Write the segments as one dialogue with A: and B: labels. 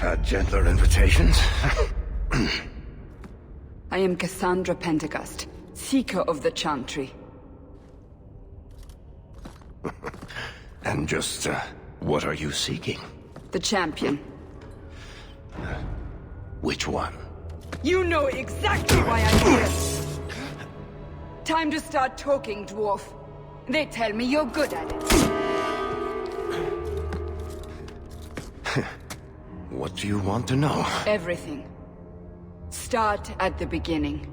A: had gentler invitations.
B: I am Cassandra Pentecost, Seeker of the Chantry.
A: And just, what are you seeking?
B: The champion.
A: Which one?
B: You know exactly why I'm here! Time to start talking, dwarf. They tell me you're good at it.
A: What do you want to know?
B: Everything. Start at the beginning.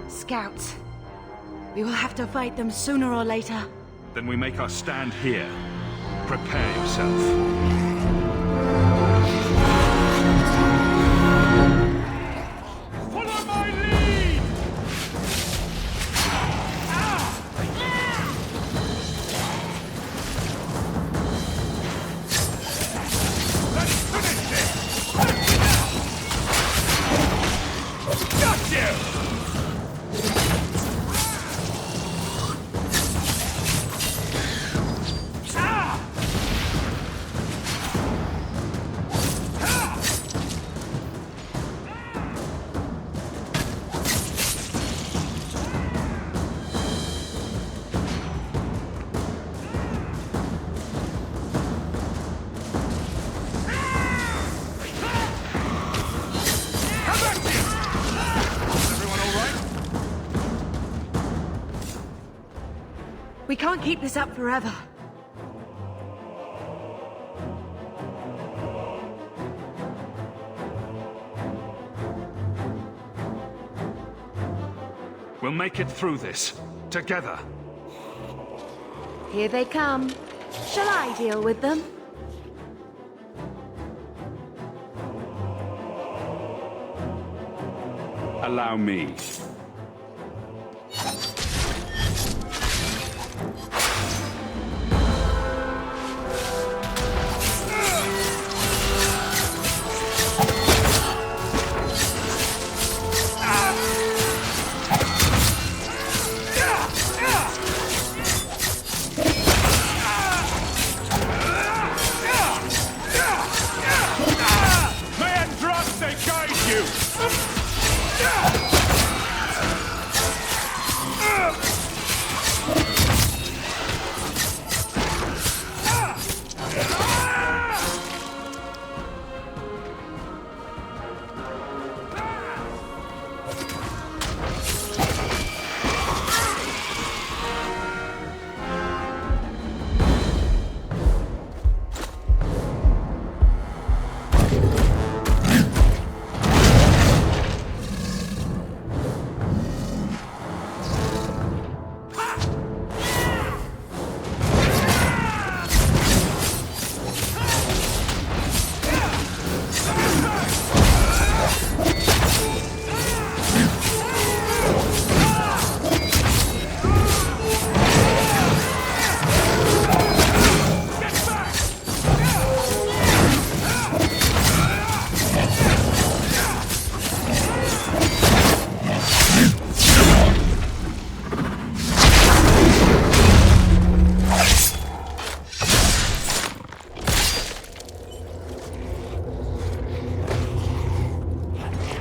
C: Scouts. We will have to fight them sooner or later.
D: Then we make our stand here. Prepare yourself. Follow my lead! Let's finish this! Got you!
C: We can't keep this up forever.
D: We'll make it through this, together.
C: Here they come. Shall I deal with them?
D: Allow me.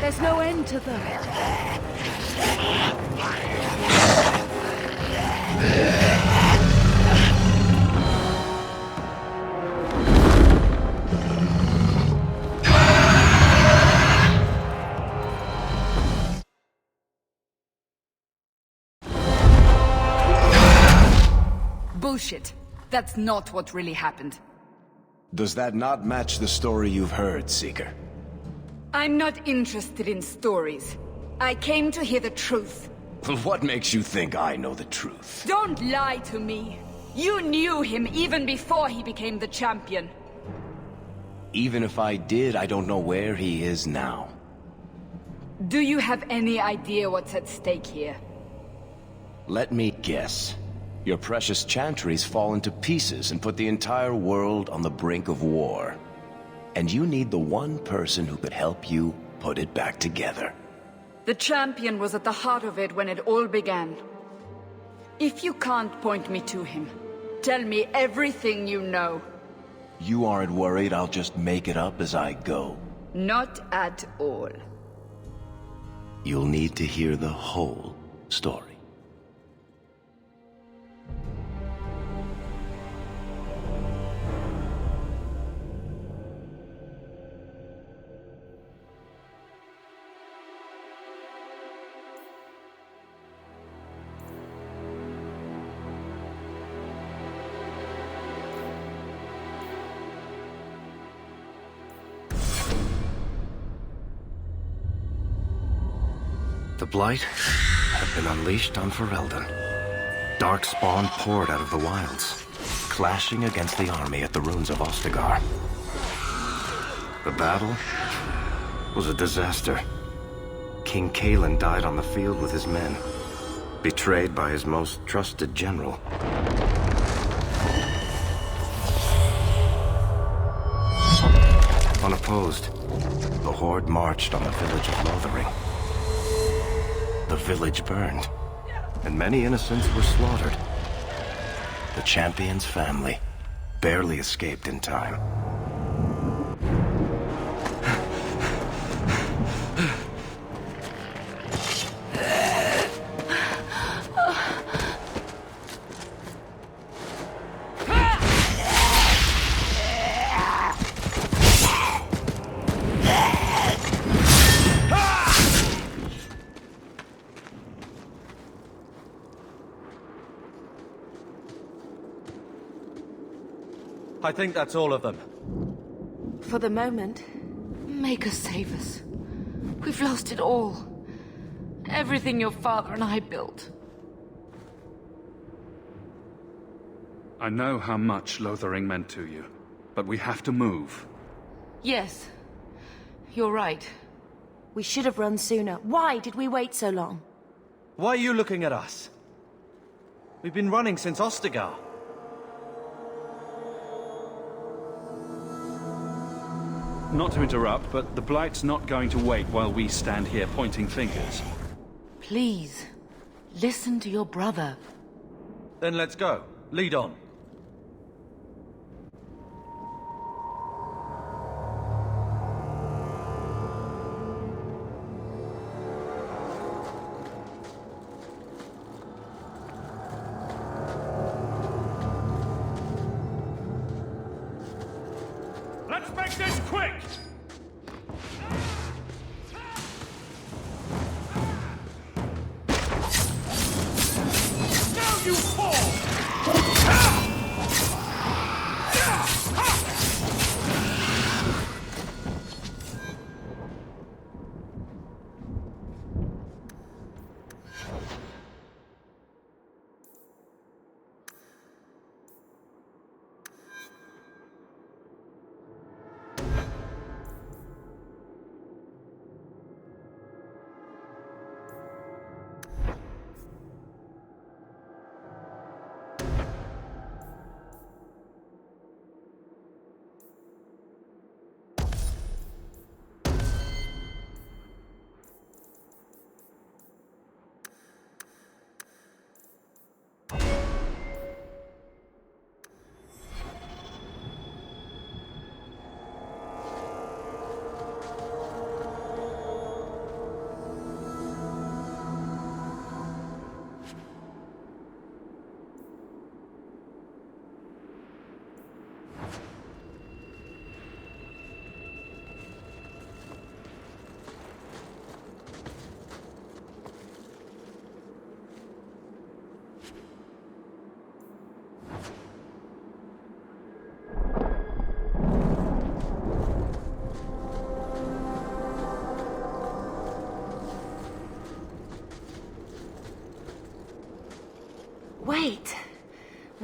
C: There's no end to them.
B: Bullshit. That's not what really happened.
E: Does that not match the story you've heard, Seeker?
B: I'm not interested in stories. I came to hear the truth.
A: What makes you think I know the truth?
B: Don't lie to me. You knew him even before he became the champion.
A: Even if I did, I don't know where he is now.
B: Do you have any idea what's at stake here?
A: Let me guess. Your precious chantry's fallen to pieces and put the entire world on the brink of war. And you need the one person who could help you put it back together.
B: The champion was at the heart of it when it all began. If you can't point me to him, tell me everything you know.
A: You aren't worried I'll just make it up as I go?
B: Not at all.
A: You'll need to hear the whole story. The Blight had been unleashed on Ferelden. Darkspawn poured out of the wilds, clashing against the army at the ruins of Ostagar. The battle was a disaster. King Kalen died on the field with his men, betrayed by his most trusted general. Unopposed, the Horde marched on the village of Lothering. The village burned, and many innocents were slaughtered. The champion's family barely escaped in time.
E: I think that's all of them.
C: For the moment, make us save us. We've lost it all. Everything your father and I built.
D: I know how much Lothering meant to you, but we have to move.
C: Yes, you're right. We should have run sooner. Why did we wait so long?
E: Why are you looking at us? We've been running since Ostagar.
D: Not to interrupt, but the Blight's not going to wait while we stand here pointing fingers.
C: Please, listen to your brother.
E: Then let's go. Lead on.
D: Let's make this quick! Now you fall!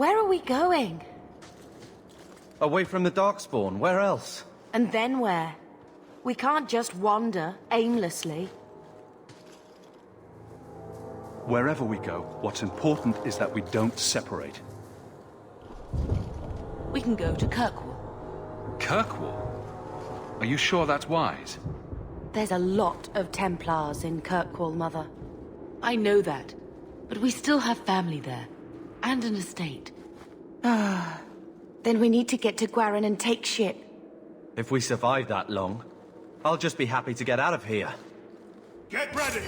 C: Where are we going?
E: Away from the Darkspawn, where else?
C: And then where? We can't just wander aimlessly.
D: Wherever we go, what's important is that we don't separate.
C: We can go to Kirkwall.
D: Kirkwall? Are you sure that's wise?
C: There's a lot of Templars in Kirkwall, Mother. I know that. But we still have family there. And an estate. Then we need to get to Gwaran and take ship.
E: If we survive that long, I'll just be happy to get out of here.
F: Get ready!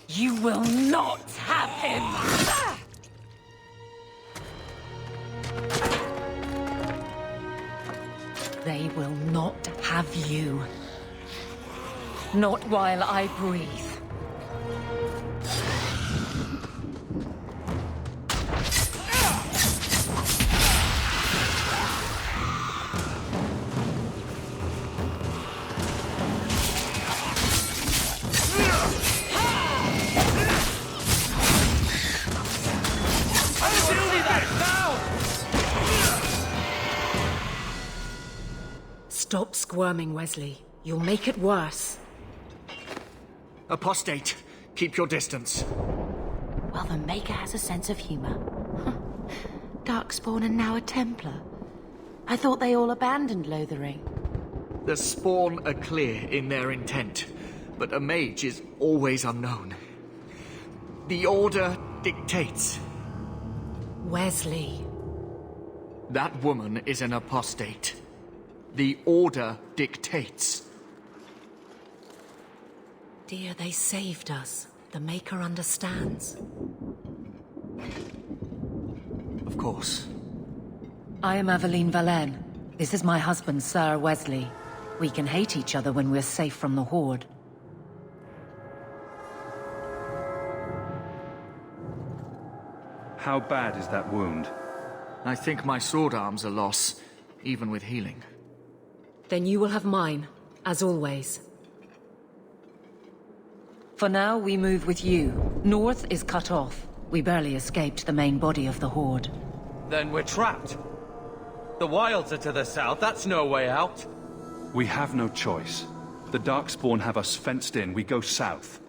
C: You will not have him! They will not have you. Not while I breathe. Stop squirming, Wesley. You'll make it worse.
G: Apostate, keep your distance.
C: Well, the Maker has a sense of humor. Darkspawn and now a Templar. I thought they all abandoned Lothering.
G: The Spawn are clear in their intent, but a mage is always unknown. The Order dictates.
C: Wesley.
G: That woman is an apostate. The Order dictates.
C: Dear, they saved us. The Maker understands.
G: Of course.
C: I am Aveline Valenne. This is my husband, Sir Wesley. We can hate each other when we're safe from the Horde.
D: How bad is that wound?
G: I think my sword arm's a loss, even with healing.
C: Then you will have mine, as always. For now, we move with you. North is cut off. We barely escaped the main body of the Horde.
E: Then we're trapped. The wilds are to the south, that's no way out.
D: We have no choice. The Darkspawn have us fenced in. We go south.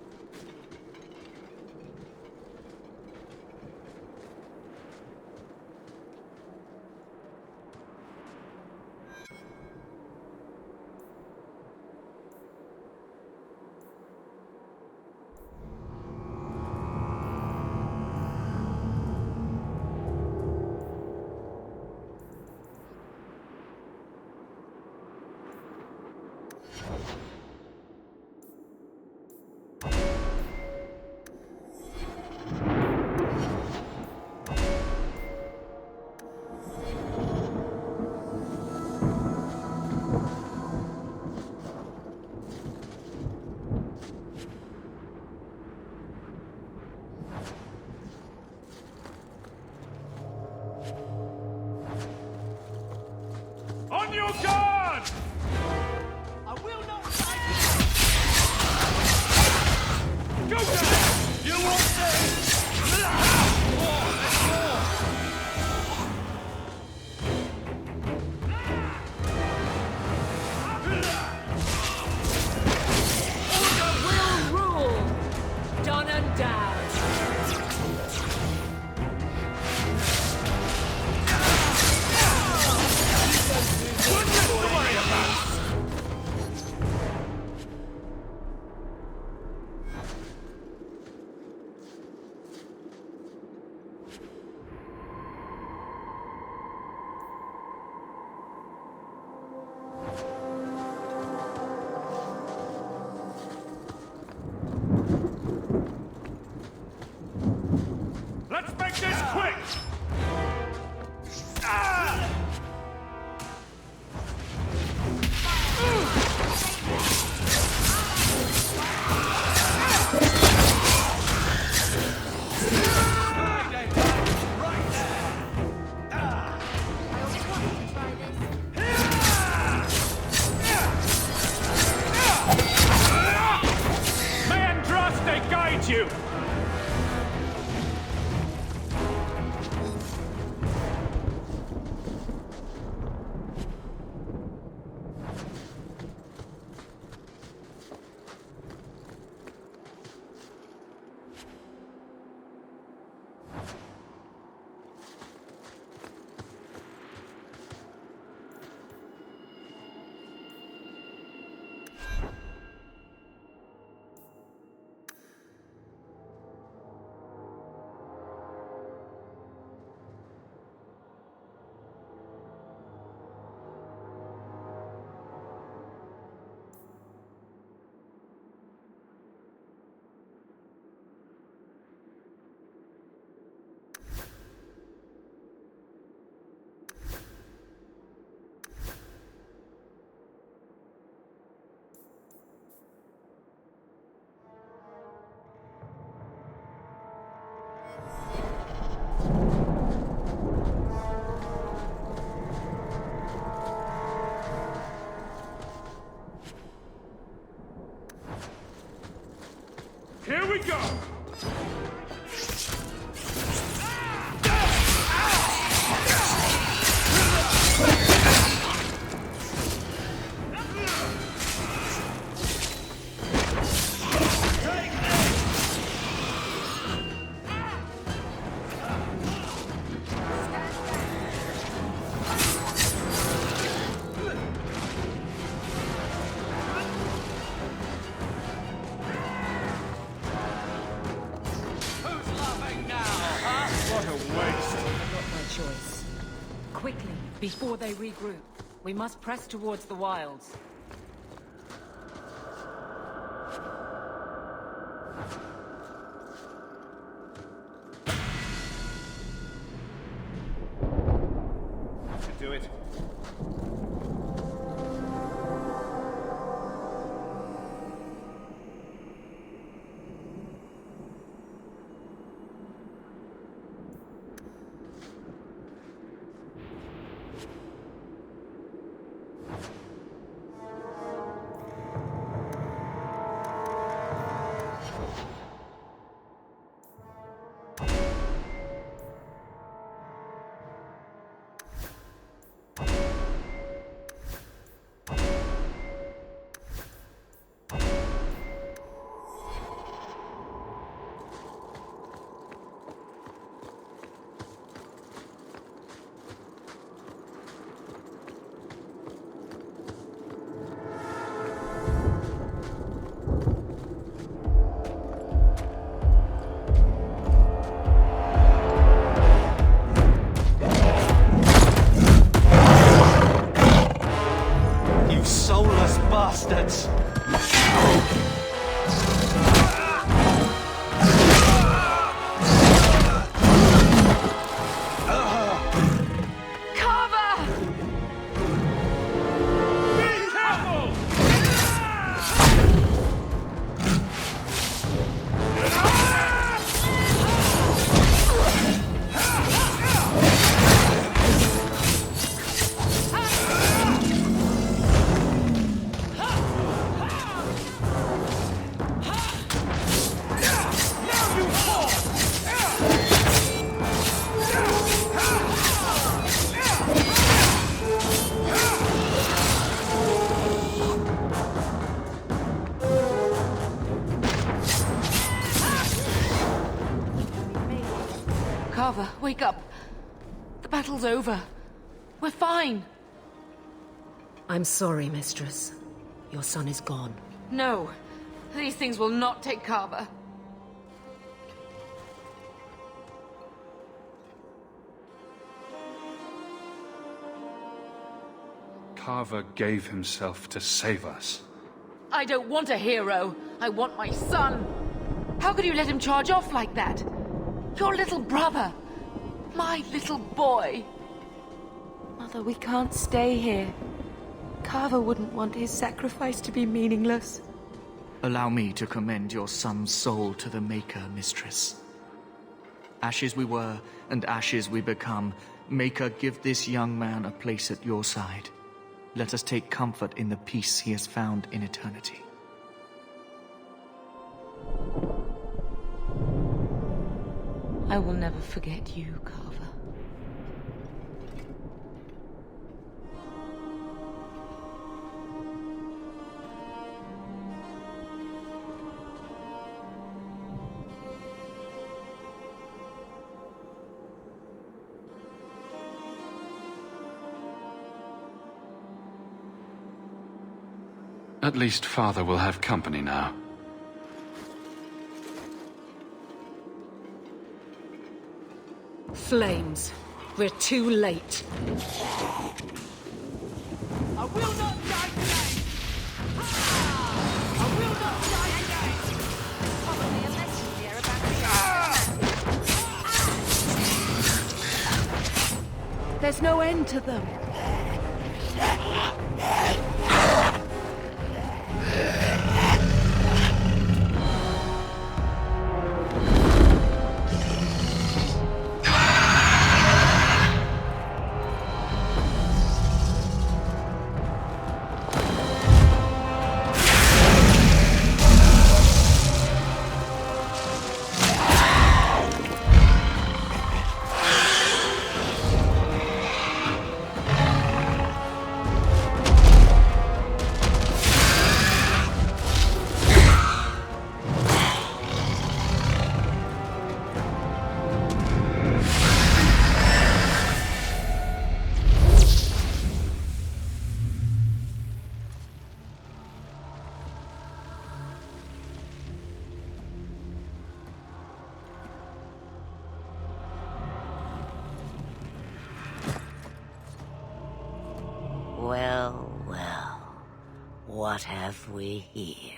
F: On your guard! I will not...
D: Got you!
F: Here we go!
H: Quickly, before they regroup. We must press towards the wilds.
F: Do it.
E: Bastards!
C: Wake up. The battle's over. We're fine.
I: I'm sorry, Mistress. Your son is gone.
C: No. These things will not take Carver.
D: Carver gave himself to save us.
C: I don't want a hero. I want my son. How could you let him charge off like that? Your little brother. My little boy.
I: Mother, we can't stay here. Carver wouldn't want his sacrifice to be meaningless.
G: Allow me to commend your son's soul to the Maker, Mistress. Ashes we were, and ashes we become. Maker, give this young man a place at your side. Let us take comfort in the peace he has found in eternity.
C: I will never forget you, Carver.
D: At least Father will have company now.
H: Flames. We're too late.
B: I will not die today! I will not die today! Probably a lesson here about
C: There's no end to them.
J: Well, well. What have we here?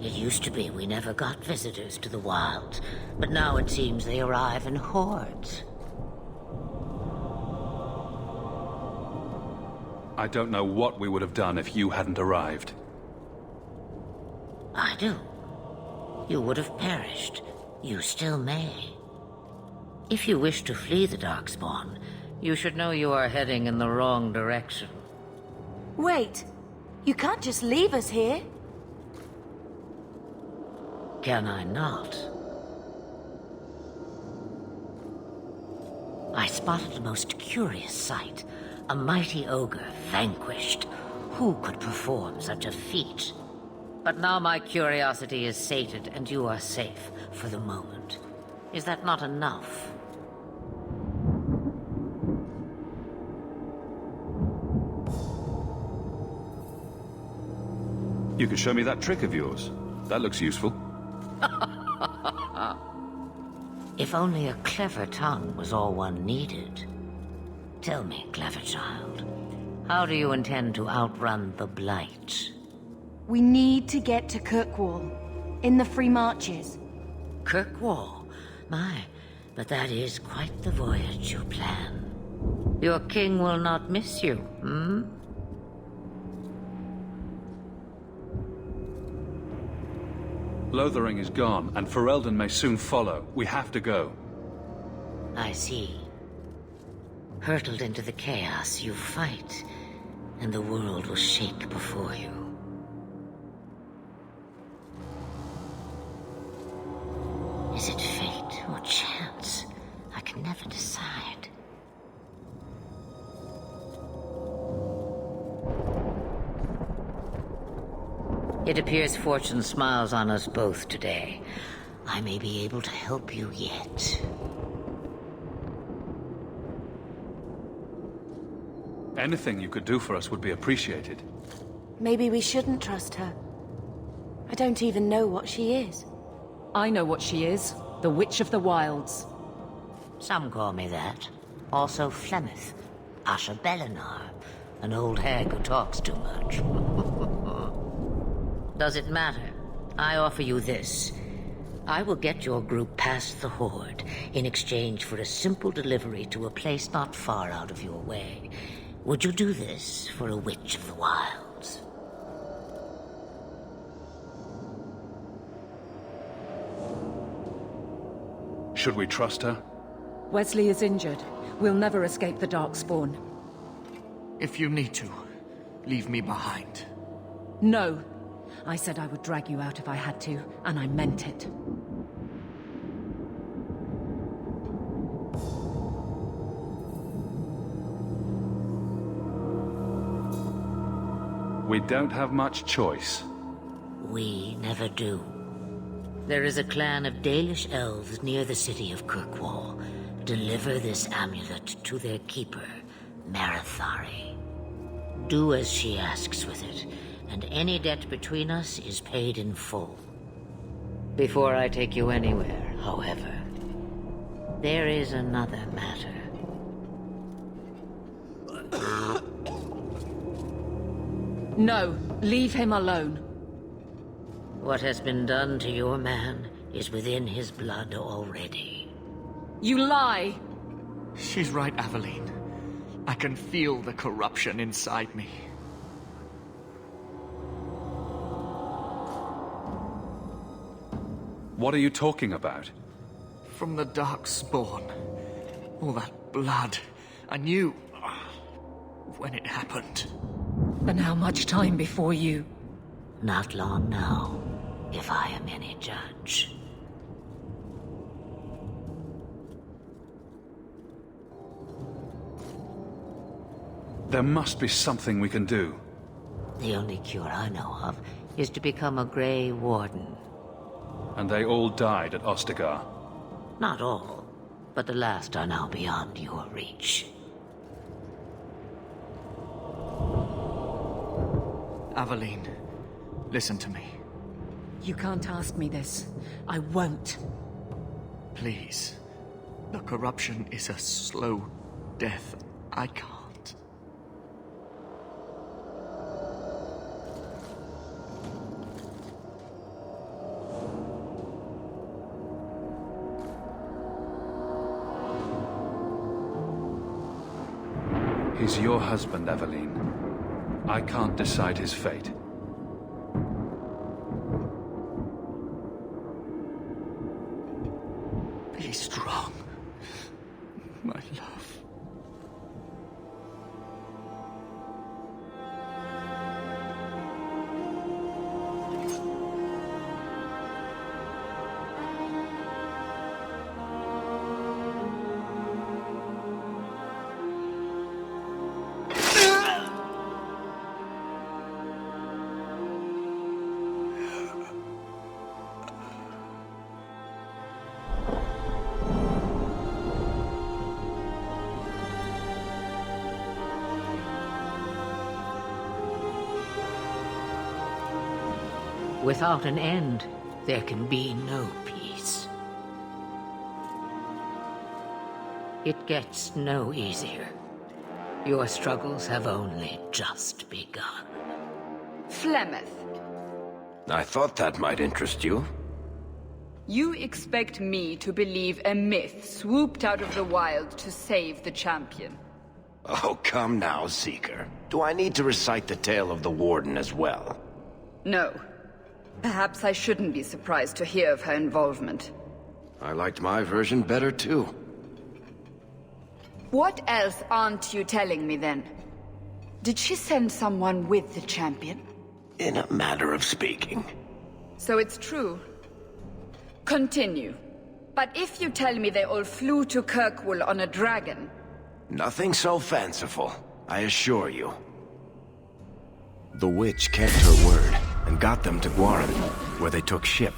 J: It used to be we never got visitors to the wilds, but now it seems they arrive in hordes.
D: I don't know what we would have done if you hadn't arrived.
J: I do. You would have perished. You still may. If you wish to flee the Darkspawn, you should know you are heading in the wrong direction.
I: Wait. You can't just leave us here.
J: Can I not? I spotted a most curious sight. A mighty ogre vanquished. Who could perform such a feat? But now my curiosity is sated, and you are safe for the moment. Is that not enough?
D: You could show me that trick of yours. That looks useful.
J: If only a clever tongue was all one needed. Tell me, clever child, how do you intend to outrun the Blight?
I: We need to get to Kirkwall, in the Free Marches.
J: Kirkwall? My, but that is quite the voyage you plan. Your king will not miss you, hmm?
D: Lothering is gone, and Ferelden may soon follow. We have to go.
J: I see. Hurtled into the chaos, you fight, and the world will shake before you. Is it fate or chance? I can never decide. It appears fortune smiles on us both today. I may be able to help you yet.
D: Anything you could do for us would be appreciated.
I: Maybe we shouldn't trust her. I don't even know what she is.
H: I know what she is. The Witch of the Wilds.
J: Some call me that. Also Flemeth, Asha Belinar, an old hag who talks too much. Does it matter? I offer you this. I will get your group past the Horde in exchange for a simple delivery to a place not far out of your way. Would you do this for a Witch of the Wilds?
D: Should we trust her?
H: Wesley is injured. We'll never escape the Darkspawn.
G: If you need to, leave me behind.
H: No. I said I would drag you out if I had to, and I meant it.
D: We don't have much choice.
J: We never do. There is a clan of Dalish elves near the city of Kirkwall. Deliver this amulet to their keeper, Marathari. Do as she asks with it, and any debt between us is paid in full. Before I take you anywhere, however, there is another matter.
H: No, leave him alone.
J: What has been done to your man is within his blood already.
H: You lie!
G: She's right, Aveline. I can feel the corruption inside me.
D: What are you talking about?
G: From the Darkspawn. All that blood. I knew when it happened.
H: And how much time before you?
J: Not long now, if I am any judge.
D: There must be something we can do.
J: The only cure I know of is to become a Grey Warden.
D: And they all died at Ostagar.
J: Not all, but the last are now beyond your reach.
G: Aveline, listen to me.
H: You can't ask me this. I won't.
G: Please. The corruption is a slow death. I can't.
D: He's your husband, Aveline. I can't decide his fate.
G: Be strong, my love.
J: Without an end, there can be no peace. It gets no easier. Your struggles have only just begun.
B: Flemeth,
A: I thought that might interest you.
B: you expect me to believe a myth swooped out of the wild to save the champion?
A: Oh, come now, Seeker. Do I need to recite the tale of the Warden as well?
B: No. Perhaps I shouldn't be surprised to hear of her involvement.
A: I liked my version better, too.
B: What else aren't you telling me, then? Did she send someone with the champion?
A: In a manner of speaking.
B: So it's true. Continue. But if you tell me they all flew to Kirkwall on a dragon...
A: Nothing so fanciful, I assure you. The witch kept her word, and got them to Guaran, where they took ship.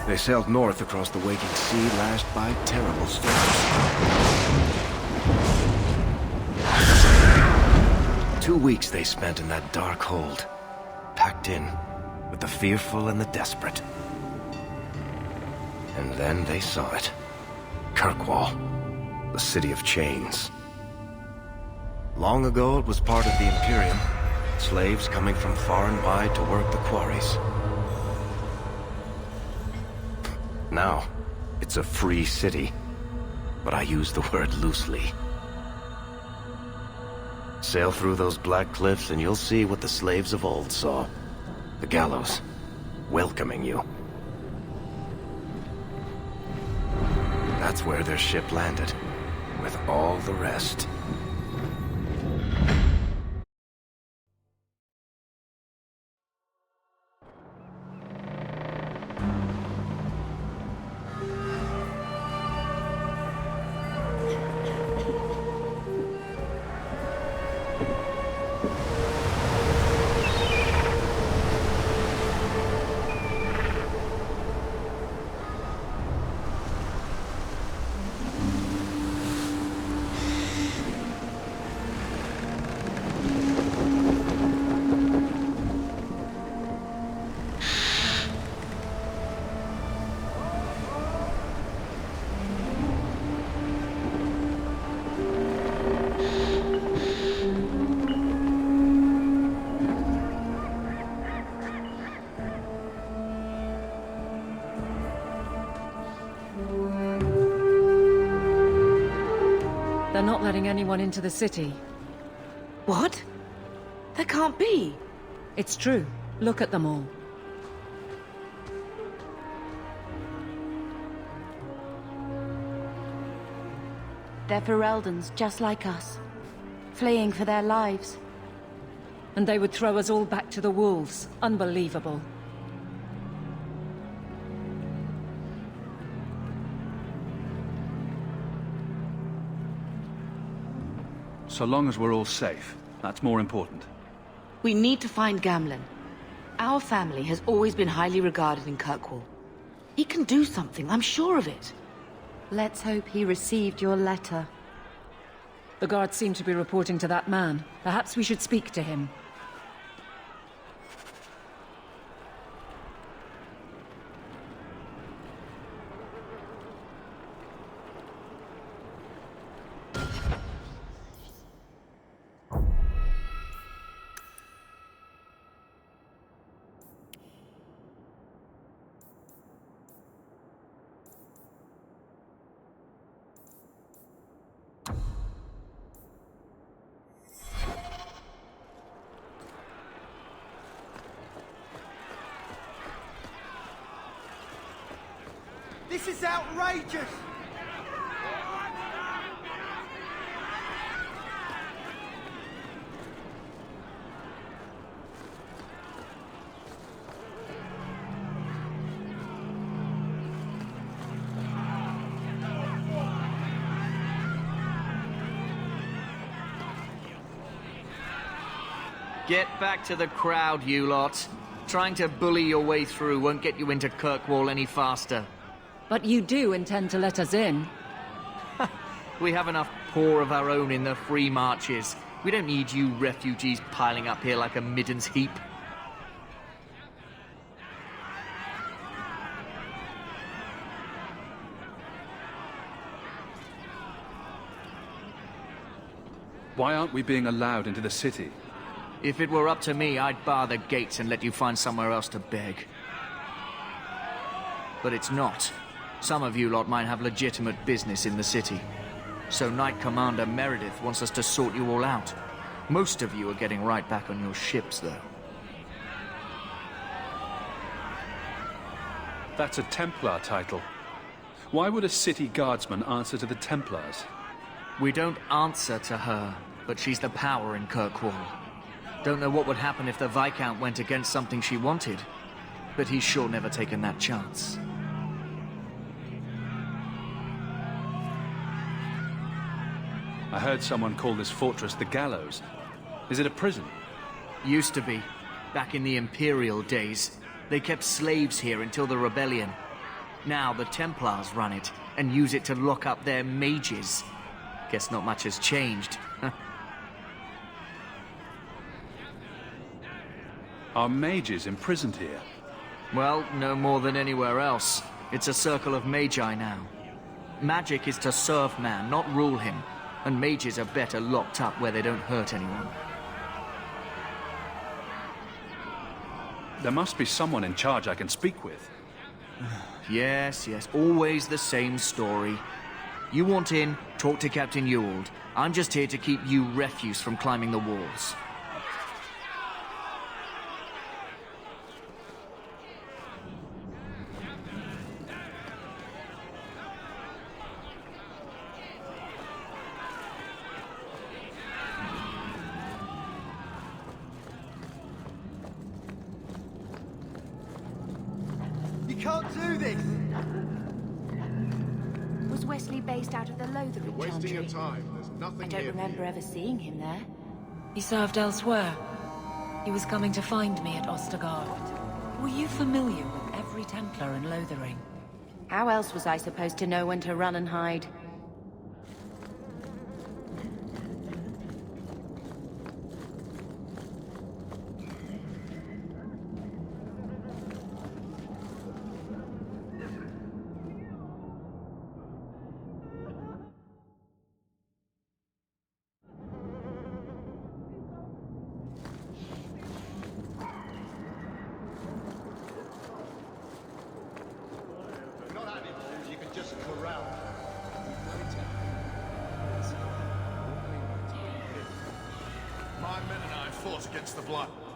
A: They sailed north across the waking sea, lashed by terrible storms. 2 weeks they spent in that dark hold, packed in with the fearful and the desperate. And then they saw it. Kirkwall, the city of chains. Long ago, it was part of the Imperium. Slaves coming from far and wide to work the quarries. Now, it's a free city. But I use the word loosely. Sail through those black cliffs and you'll see what the slaves of old saw. The gallows, welcoming you. That's where their ship landed. with all the rest.
H: They're not letting anyone into the city.
C: What? There can't be.
H: It's true. Look at them all.
C: They're Fereldans, just like us. Fleeing for their lives.
H: And they would throw us all back to the wolves. Unbelievable.
D: So long as we're all safe, that's more important.
C: We need to find Gamlen. Our family has always been highly regarded in Kirkwall. He can do something, I'm sure of it. Let's hope he received your letter.
H: The guards seem to be reporting to that man. Perhaps we should speak to him.
E: This is outrageous!
G: Get back to the crowd, you lot. Trying to bully your way through won't get you into Kirkwall any faster.
H: But you do intend to let us in.
G: We have enough poor of our own in the free marches. We don't need you refugees piling up here like a middens heap.
D: Why aren't we being allowed into the city?
G: If it were up to me, I'd bar the gates and let you find somewhere else to beg. But it's not. Some of you lot might have legitimate business in the city. So Knight Commander Meredith wants us to sort you all out. Most of you are getting right back on your ships, though.
D: That's a Templar title. Why would a city guardsman answer to the Templars?
G: We don't answer to her, but she's the power in Kirkwall. Don't know what would happen if the Viscount went against something she wanted, but he's sure never taken that chance.
D: I heard someone call this fortress the Gallows. Is it a prison?
G: Used to be. Back in the Imperial days. They kept slaves here until the rebellion. Now the Templars run it, and use it to lock up their mages. Guess not much has changed.
D: Are mages imprisoned here?
G: Well, no more than anywhere else. It's a circle of magi now. Magic is to serve man, not rule him. And mages are better locked up where they don't hurt anyone.
D: There must be someone in charge I can speak with.
G: Yes, always the same story. You want in, talk to Captain Ewald. I'm just here to keep you refuse from climbing the walls.
E: do this!
I: Was Wesley based out of the Lothering
F: Wasting your
I: Chantry?
F: time. There's nothing
I: I don't
F: here.
I: remember ever seeing him there.
H: He served elsewhere. He was coming to find me at Ostergaard. Were you familiar with every Templar in Lothering?
I: How else was I supposed to know when to run and hide?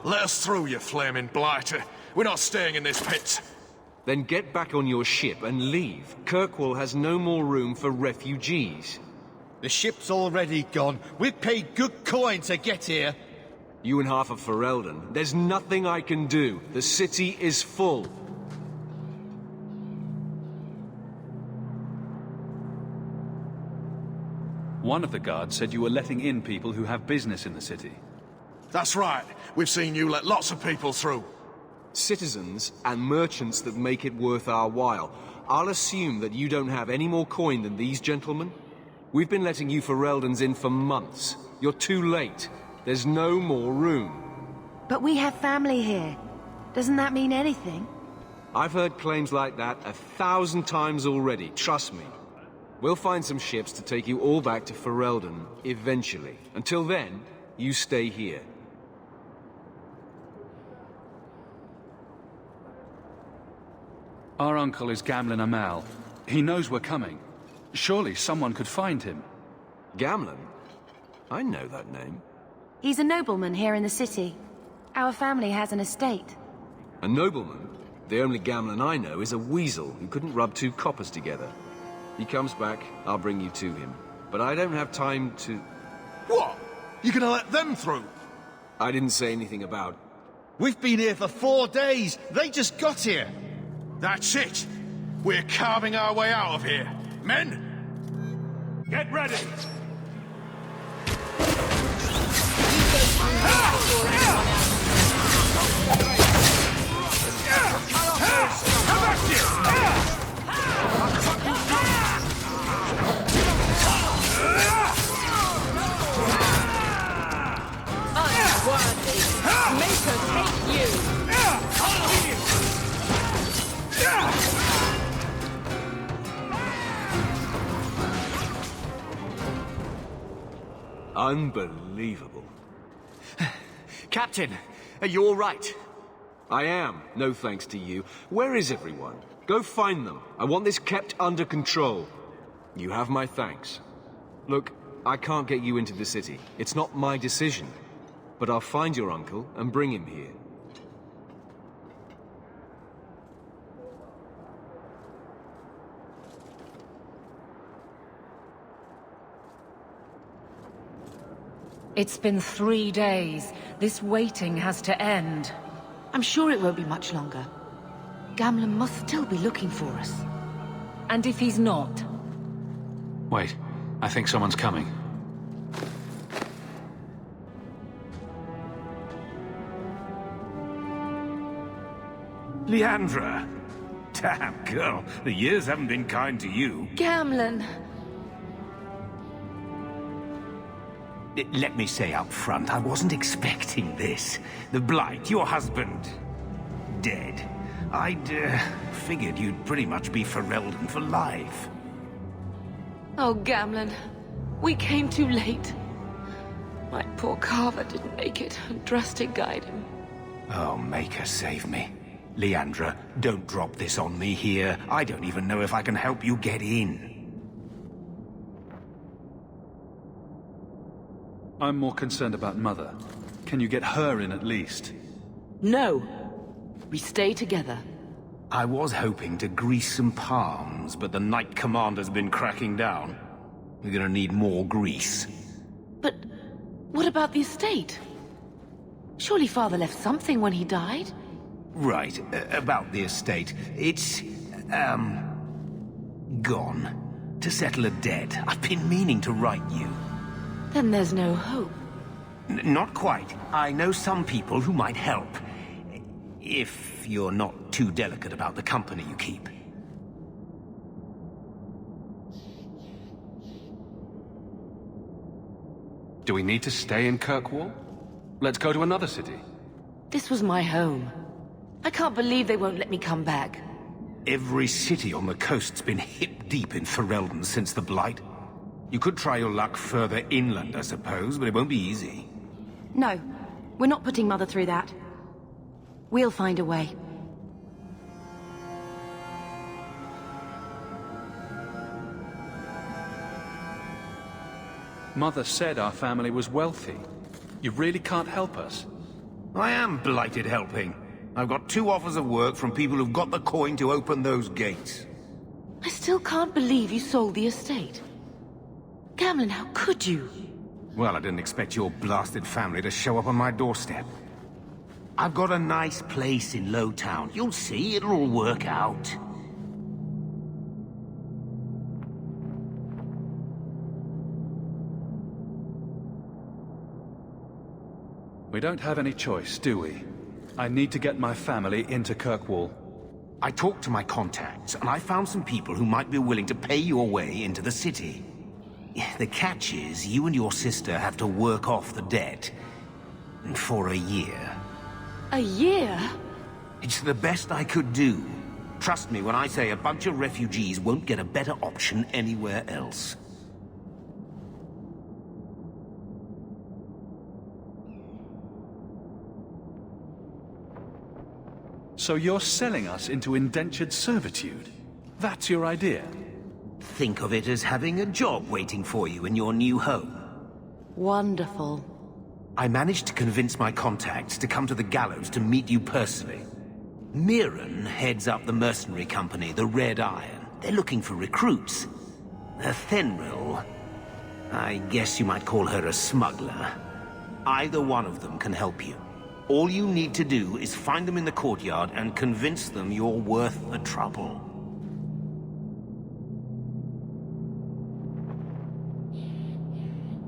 F: Let us through, you flaming blighter. We're not staying in this pit.
K: Then get back on your ship and leave. Kirkwall has no more room for refugees.
E: The ship's already gone. We've paid good coin to get here.
K: You and half of Ferelden. There's nothing I can do. The city is full.
D: One of the guards said you were letting in people who have business in the city.
F: That's right. We've seen you let lots of people through.
K: Citizens and merchants that make it worth our while. I'll assume that you don't have any more coin than these gentlemen. We've been letting you Fereldans in for months. You're too late. There's no more room.
I: But we have family here. Doesn't that mean anything?
K: I've heard claims like that 1,000 times already, trust me. We'll find some ships to take you all back to Ferelden, eventually. Until then, you stay here.
D: Our uncle is Gamlen Amal. He knows we're coming. Surely someone could find him.
K: Gamlen? I know that name.
I: He's a nobleman here in the city. Our family has an estate.
K: A nobleman? The only Gamlen I know is a weasel who couldn't rub two coppers together. He comes back, I'll bring you to him. But I don't have time to...
F: What? You gonna let them through?
K: I didn't say anything about...
E: We've been here for 4 days. They just got here.
F: That's it. We're carving our way out of here. Men, get ready.
K: Unbelievable.
G: Captain, are you all right?
K: I am, no thanks to you. Where is everyone? Go find them. I want this kept under control. You have my thanks. Look, I can't get you into the city. It's not my decision. But I'll find your uncle and bring him here.
H: It's been 3 days. This waiting has to end.
C: I'm sure it won't be much longer. Gamlen must still be looking for us.
H: And if he's not?
D: Wait, I think someone's coming.
L: Leandra! Damn, girl, the years haven't been kind to you.
I: Gamlen!
L: Let me say up front, I wasn't expecting this. The Blight, your husband, dead. I'd figured you'd pretty much be Ferelden for life.
I: Oh, Gamlen. We came too late. My poor Carver didn't make it, and Drastic guide him.
L: Oh, Maker, save me. Leandra, don't drop this on me here. I don't even know if I can help you get in.
D: I'm more concerned about Mother. Can you get her in at least?
C: No. We stay together.
L: I was hoping to grease some palms, but the Knight Commander's been cracking down. We're gonna need more grease.
C: But what about the estate? Surely Father left something when he died?
L: Right, about the estate. It's Gone. To settle a debt. I've been meaning to write you.
C: Then there's no hope.
L: Not quite. I know some people who might help. If you're not too delicate about the company you keep.
K: Do we need to stay in Kirkwall? Let's go to another city.
C: This was my home. I can't believe they won't let me come back.
L: Every city on the coast's been hip-deep in Ferelden since the Blight. You could try your luck further inland, I suppose, but it won't be easy.
C: No, we're not putting Mother through that. We'll find a way.
D: Mother said our family was wealthy. You really can't help us.
L: I am blighted helping. I've got 2 offers of work from people who've got the coin to open those gates.
C: I still can't believe you sold the estate. Gamlen, how could you?
L: Well, I didn't expect your blasted family to show up on my doorstep. I've got a nice place in Lowtown. You'll see, it'll all work out.
D: We don't have any choice, do we? I need to get my family into Kirkwall.
L: I talked to my contacts, and I found some people who might be willing to pay your way into the city. The catch is, you and your sister have to work off the debt. For a year.
C: A year?
L: It's the best I could do. Trust me when I say a bunch of refugees won't get a better option anywhere else.
D: So you're selling us into indentured servitude? That's your idea?
L: Think of it as having a job waiting for you in your new home.
C: Wonderful.
L: I managed to convince my contacts to come to the gallows to meet you personally. Mirren heads up the mercenary company, the Red Iron. They're looking for recruits. Thenril, I guess you might call her a smuggler. Either one of them can help you. All you need to do is find them in the courtyard and convince them you're worth the trouble.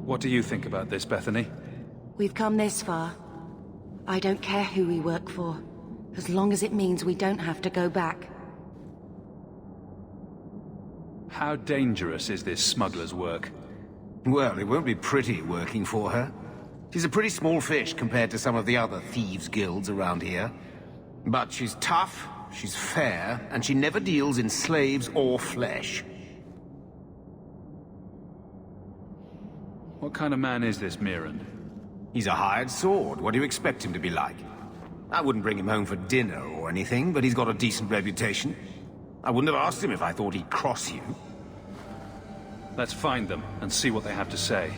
D: What do you think about this, Bethany?
C: We've come this far. I don't care who we work for, as long as it means we don't have to go back.
D: How dangerous is this smuggler's work?
L: Well, it won't be pretty working for her. She's a pretty small fish compared to some of the other thieves' guilds around here. But she's tough, she's fair, and she never deals in slaves or flesh.
D: What kind of man is this Mirren?
L: He's a hired sword. What do you expect him to be like? I wouldn't bring him home for dinner or anything, but he's got a decent reputation. I wouldn't have asked him if I thought he'd cross you.
D: Let's find them and see what they have to say.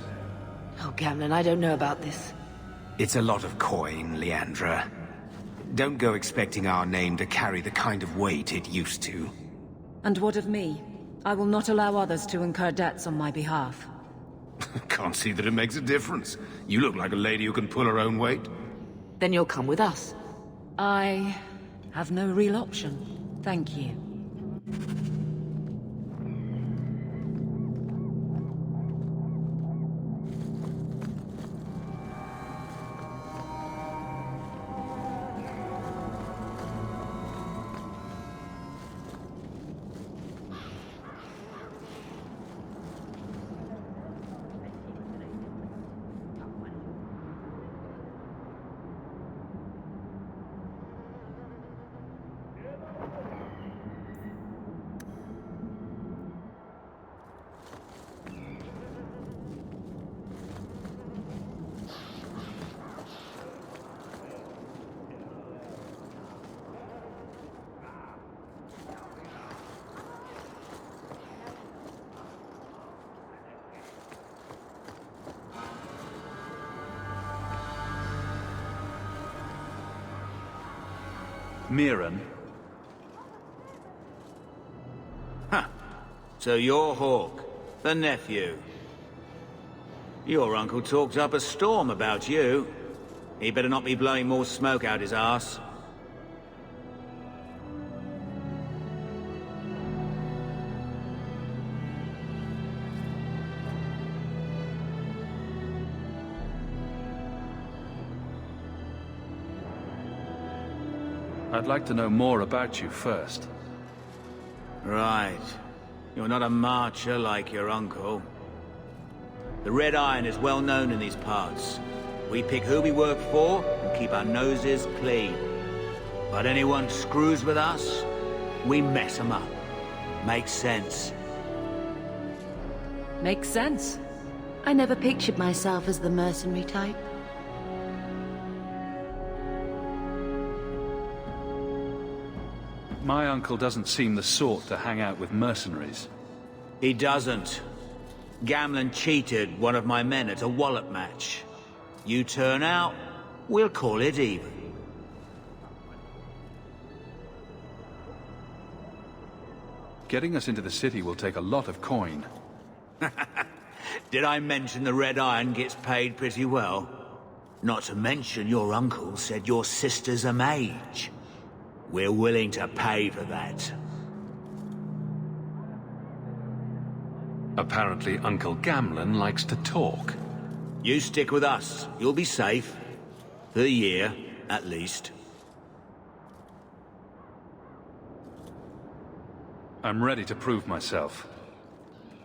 C: Oh, Gamlen, I don't know about this.
L: It's a lot of coin, Leandra. Don't go expecting our name to carry the kind of weight it used to.
H: And what of me? I will not allow others to incur debts on my behalf.
L: Can't see that it makes a difference. You look like a lady who can pull her own weight.
C: Then you'll come with us.
H: I have no real option. Thank you.
D: Mirren?
M: Huh. So you're Hawk, the nephew. Your uncle talked up a storm about you. He better not be blowing more smoke out his arse.
D: I'd like to know more about you first.
M: Right. You're not a marcher like your uncle. The Red Iron is well known in these parts. We pick who we work for and keep our noses clean. But anyone screws with us, we mess them up. Makes sense.
C: Makes sense. I never pictured myself as the mercenary type.
D: My uncle doesn't seem the sort to hang out with mercenaries.
M: He doesn't. Gamlen cheated one of my men at a wallet match. You turn out, we'll call it even.
D: Getting us into the city will take a lot of coin.
M: Did I mention the Red Iron gets paid pretty well? Not to mention your uncle said your sister's a mage. We're willing to pay for that.
L: Apparently Uncle Gamlen likes to talk.
M: You stick with us. You'll be safe. For a year, at least.
D: I'm ready to prove myself.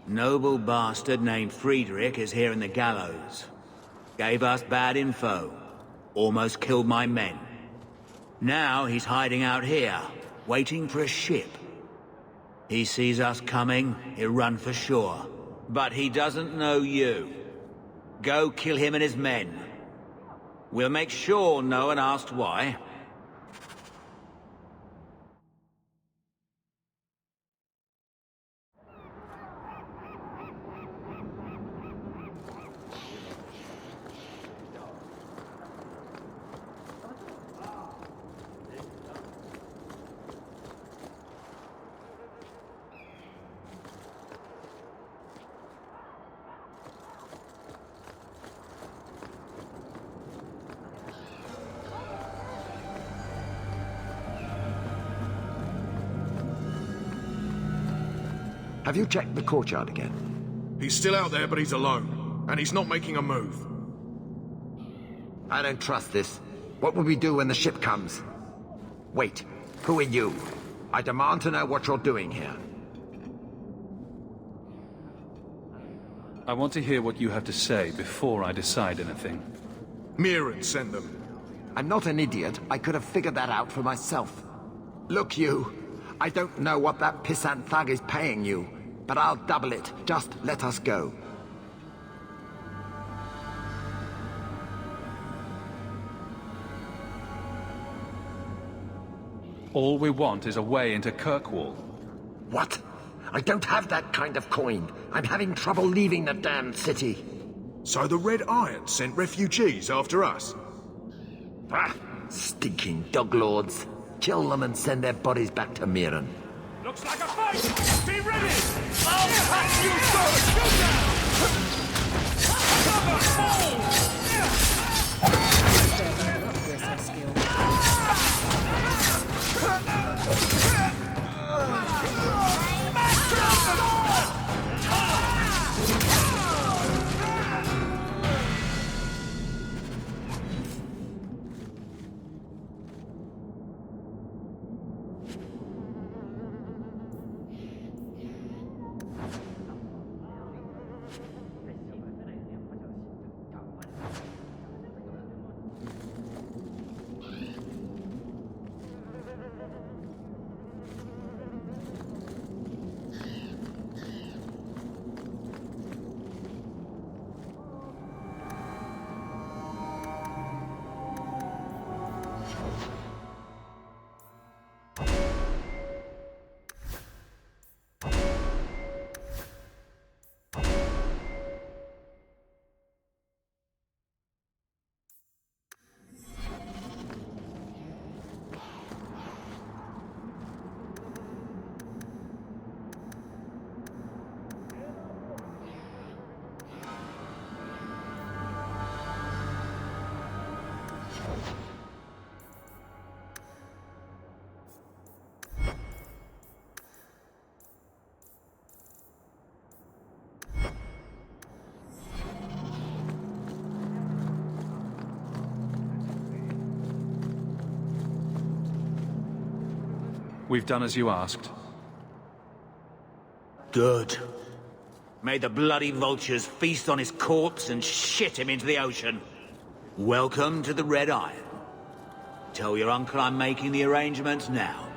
M: Noble bastard named Friedrich is here in the gallows. Gave us bad info. Almost killed my men. Now he's hiding out here, waiting for a ship. He sees us coming, he'll run for sure. But he doesn't know you. Go kill him and his men. We'll make sure no one asks why.
N: Have you checked the courtyard again?
F: He's still out there, but he's alone. And he's not making a move.
N: I don't trust this. What will we do when the ship comes? Wait, who are you? I demand to know what you're doing here.
D: I want to hear what you have to say before I decide anything.
F: Mirren sent them.
N: I'm not an idiot. I could have figured that out for myself. Look, you. I don't know what that pissant thug is paying you, but I'll double it. Just let us go.
D: All we want is a way into Kirkwall.
N: What? I don't have that kind of coin. I'm having trouble leaving the damned city.
F: So the Red Iron sent refugees after us?
N: Ah, stinking dog lords. Kill them and send their bodies back to Mirren.
F: Looks like a fight! Be ready! I'll have you go!
D: We've done as you asked.
M: Good. May the bloody vultures feast on his corpse and shit him into the ocean. Welcome to the Red Iron. Tell your uncle I'm making the arrangements now.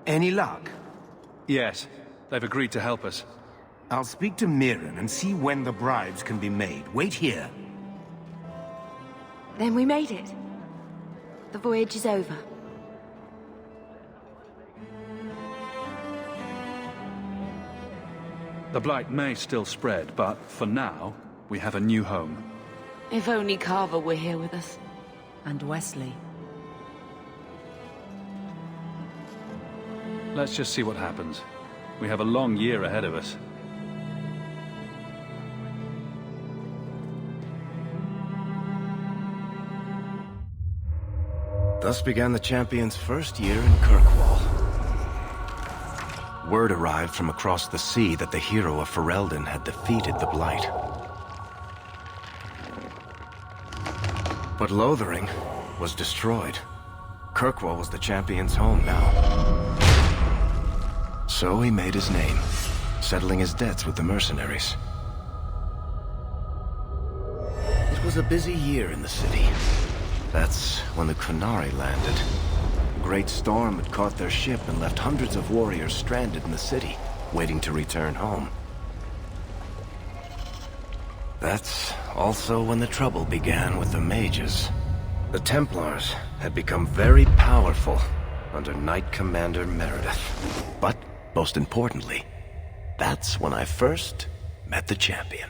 L: Any luck?
D: Yes, they've agreed to help us.
L: I'll speak to Mirren and see when the bribes can be made. Wait here.
C: Then we made it. The voyage is over.
D: The blight may still spread, but for now, we have a new home.
I: If only Carver were here with us.
H: And Wesley.
D: Let's just see what happens. We have a long year ahead of us.
A: Thus began the champion's first year in Kirkwall. Word arrived from across the sea that the hero of Ferelden had defeated the Blight. But Lothering was destroyed. Kirkwall was the champion's home now. So he made his name, settling his debts with the mercenaries. It was a busy year in the city. That's when the Qunari landed. A great storm had caught their ship and left hundreds of warriors stranded in the city, waiting to return home. That's also when the trouble began with the mages. The Templars had become very powerful under Knight Commander Meredith. But most importantly, that's when I first met the champion.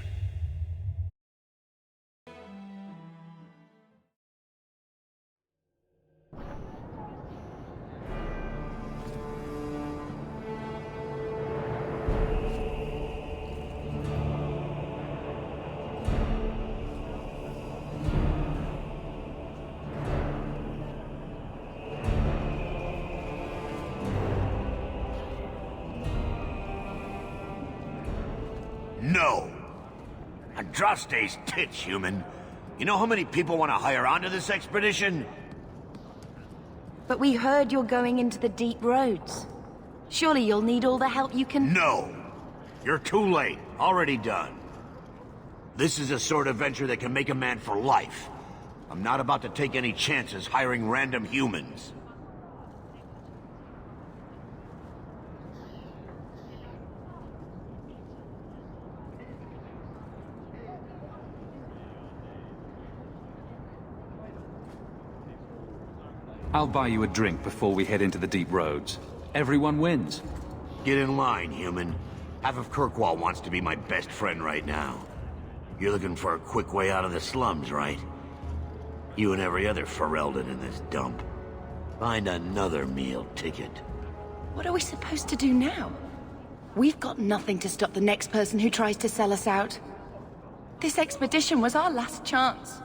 O: No! Andraste's tits, human. You know how many people want to hire onto this expedition?
C: But we heard you're going into the deep roads. Surely you'll need all the help you can...
O: No! You're too late. Already done. This is a sort of venture that can make a man for life. I'm not about to take any chances hiring random humans.
D: I'll buy you a drink before we head into the deep roads. Everyone wins.
O: Get in line, human. Half of Kirkwall wants to be my best friend right now. You're looking for a quick way out of the slums, right? You and every other Ferelden in this dump. Find another meal ticket.
C: What are we supposed to do now? We've got nothing to stop the next person who tries to sell us out. This expedition was our last chance.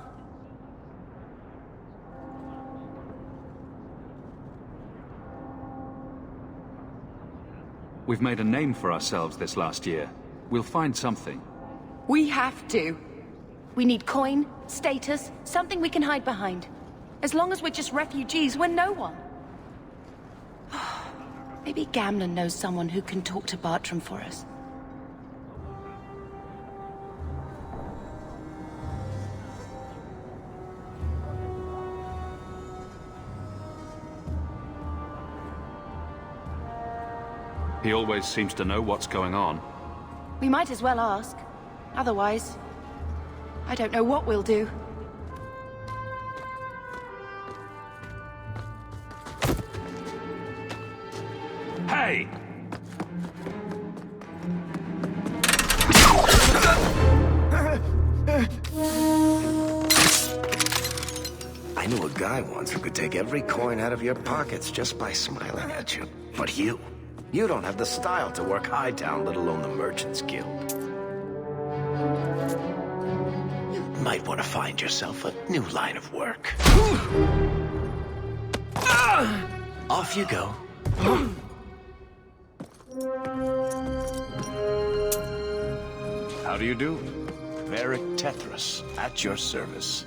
D: We've made a name for ourselves this last year. We'll find something.
C: We have to. We need coin, status, something we can hide behind. As long as we're just refugees, we're no one. Maybe Gamlen knows someone who can talk to Bartram for us.
D: He always seems to know what's going on.
C: We might as well ask. Otherwise, I don't know what we'll do.
O: Hey!
A: I knew a guy once who could take every coin out of your pockets just by smiling at you. But you don't have the style to work Hightown, let alone the Merchants Guild. might want to find yourself a new line of work. Off you go. How do you do? Varric Tetris, at your service.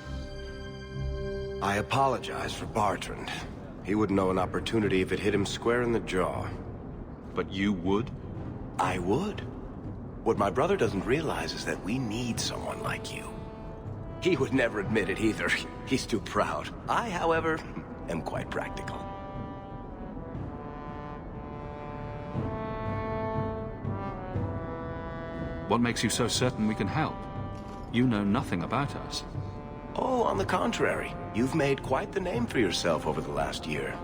A: I apologize for Bartrand. He wouldn't know an opportunity if it hit him square in the jaw.
D: But you would?
A: I would. What my brother doesn't realize is that we need someone like you. He would never admit it either. He's too proud. I, however, am quite practical.
D: What makes you so certain we can help? You know nothing about us.
A: Oh, on the contrary. You've made quite the name for yourself over the last year.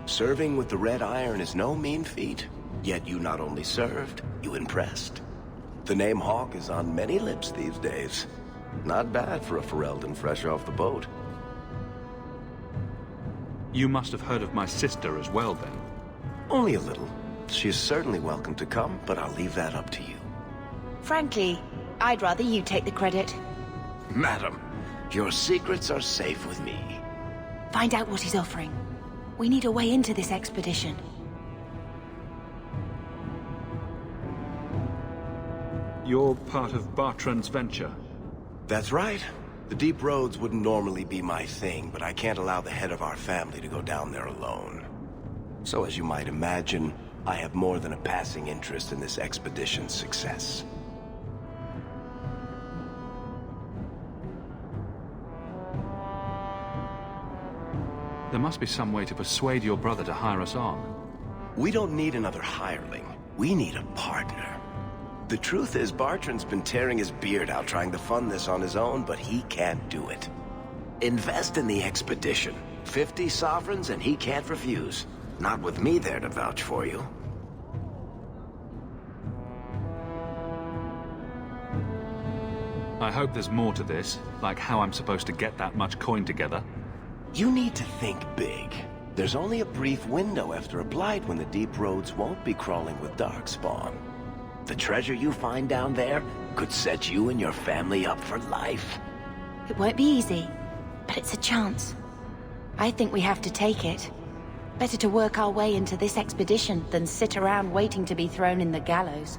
A: Serving with the Red Iron is no mean feat. Yet you not only served, you impressed. The name Hawk is on many lips these days. Not bad for a Ferelden fresh off the boat.
D: You must have heard of my sister as well, then.
A: Only a little. She is certainly welcome to come, but I'll leave that up to you.
P: Frankly, I'd rather you take the credit.
A: Madam, your secrets are safe with me.
P: Find out what he's offering. We need a way into this expedition.
D: You're part of Bartrand's venture?
A: That's right. The deep roads wouldn't normally be my thing, but I can't allow the head of our family to go down there alone. So as you might imagine, I have more than a passing interest in this expedition's success.
D: There must be some way to persuade your brother to hire us on.
A: We don't need another hireling. We need a partner. The truth is, Bartrand's been tearing his beard out trying to fund this on his own, but he can't do it. Invest in the expedition. 50 sovereigns and he can't refuse. Not with me there to vouch for you.
D: I hope there's more to this, like how I'm supposed to get that much coin together.
A: You need to think big. There's only a brief window after a blight when the deep roads won't be crawling with darkspawn. The treasure you find down there could set you and your family up for life.
P: It won't be easy, but it's a chance. I think we have to take it. Better to work our way into this expedition than sit around waiting to be thrown in the gallows.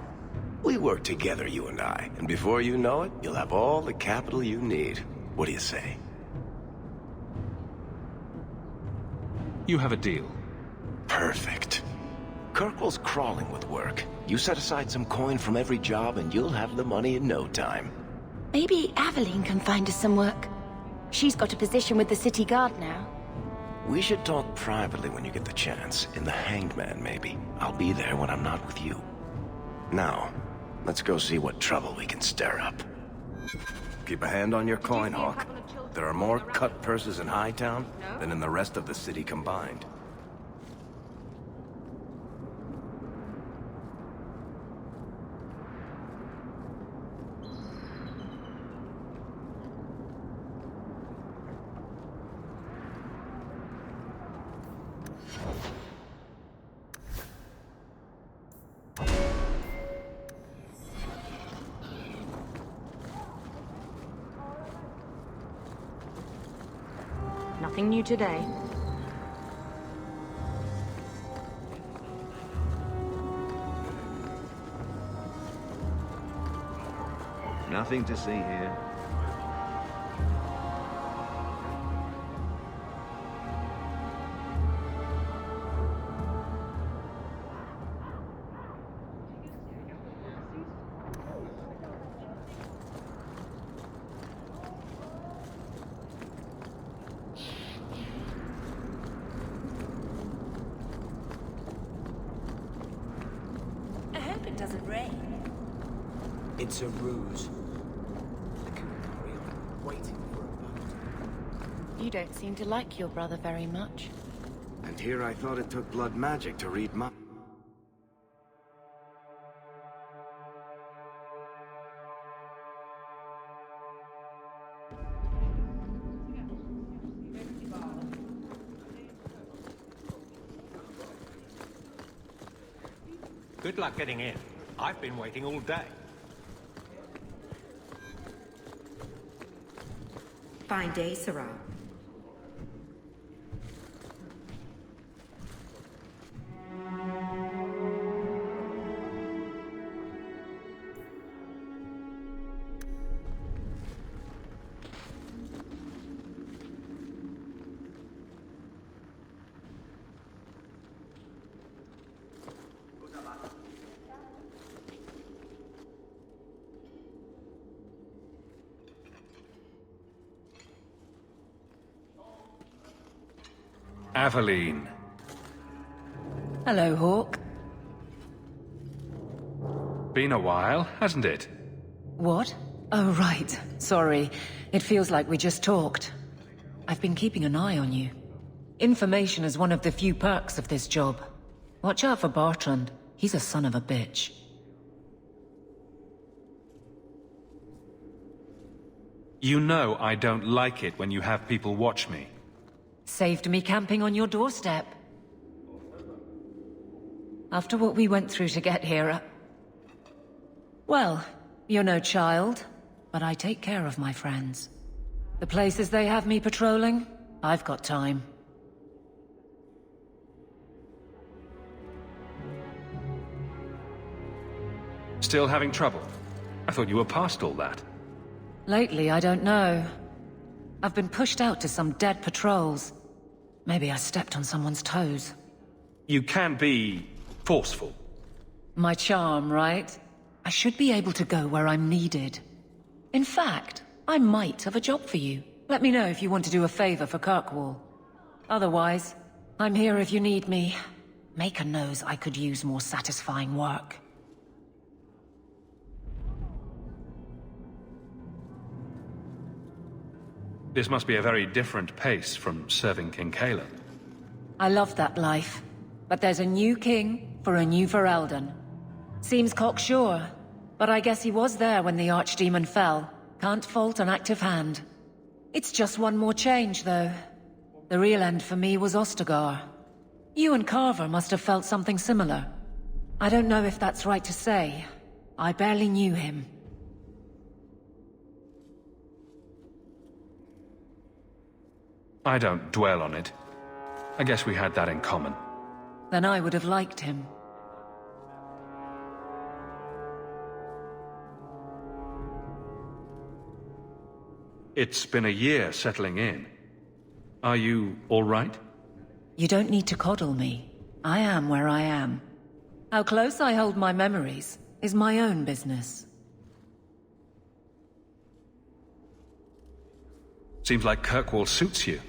A: We work together, you and I, and before you know it, you'll have all the capital you need. What do you say?
D: You have a deal.
A: Perfect. Kirkwall's crawling with work. You set aside some coin from every job and you'll have the money in no time.
P: Maybe Aveline can find us some work. She's got a position with the city guard now.
A: We should talk privately when you get the chance. In the Hanged Man, maybe. I'll be there when I'm not with you. Now, let's go see what trouble we can stir up. Keep a hand on your coin, Hawk. There are more cut purses in Hightown than in the rest of the city combined.
C: Nothing new today.
Q: Nothing to see here.
P: I hope it doesn't rain.
L: It's a ruse. I couldn't carry on waiting for a boat.
C: You don't seem to like your brother very much.
A: And here I thought it took blood magic to read my...
R: Good luck getting in. I've been waiting all day. Fine day, Sarah.
D: Aveline.
H: Hello, Hawk.
D: Been a while, hasn't it?
H: What? Oh, right. Sorry. It feels like we just talked. I've been keeping an eye on you. Information is one of the few perks of this job. Watch out for Bertrand. He's a son of a bitch.
D: You know I don't like it when you have people watch me.
H: Saved me camping on your doorstep. After what we went through to get here, well, you're no child, but I take care of my friends. The places they have me patrolling, I've got time.
D: Still having trouble? I thought you were past all that.
H: Lately, I don't know. I've been pushed out to some dead patrols. Maybe I stepped on someone's toes.
D: You can be forceful.
H: My charm, right? I should be able to go where I'm needed. In fact, I might have a job for you. Let me know if you want to do a favor for Kirkwall. Otherwise, I'm here if you need me. Maker knows I could use more satisfying work.
D: This must be a very different pace from serving King Caleb.
H: I love that life. But there's a new king for a new Ferelden. Seems cocksure, but I guess he was there when the Archdemon fell. Can't fault an active hand. It's just one more change, though. The real end for me was Ostagar. You and Carver must have felt something similar. I don't know if that's right to say. I barely knew him.
D: I don't dwell on it. I guess we had that in common.
H: Then I would have liked him.
D: It's been a year settling in. Are you all right?
H: You don't need to coddle me. I am where I am. How close I hold my memories is my own business.
D: Seems like Kirkwall suits you.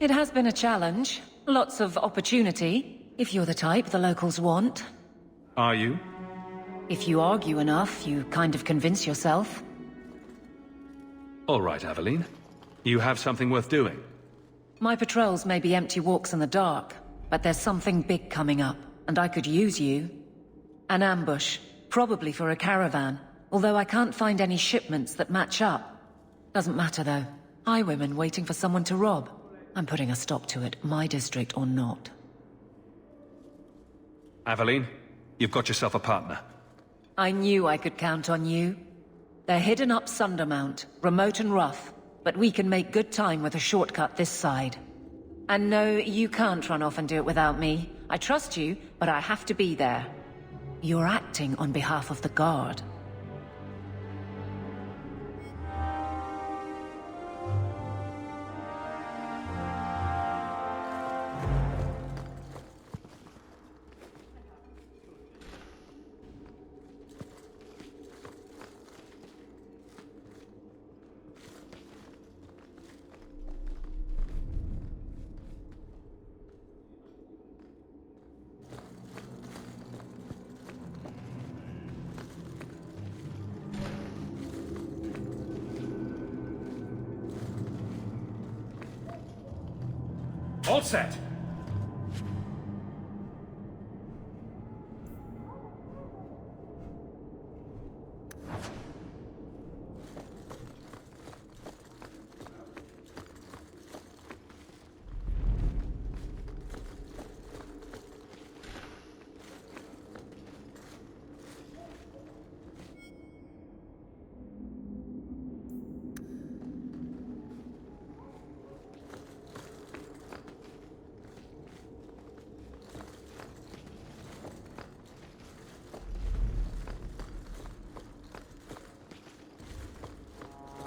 H: It has been a challenge. Lots of opportunity, if you're the type the locals want.
D: Are you?
H: If you argue enough, you kind of convince yourself.
D: All right, Aveline. You have something worth doing.
H: My patrols may be empty walks in the dark, but there's something big coming up, and I could use you. An ambush, probably for a caravan, although I can't find any shipments that match up. Doesn't matter, though. Highwaymen waiting for someone to rob. I'm putting a stop to it, my district or not.
D: Aveline, you've got yourself a partner.
H: I knew I could count on you. They're hidden up Sundermount, remote and rough, but we can make good time with a shortcut this side. And no, you can't run off and do it without me. I trust you, but I have to be there. You're acting on behalf of the Guard.
D: All set!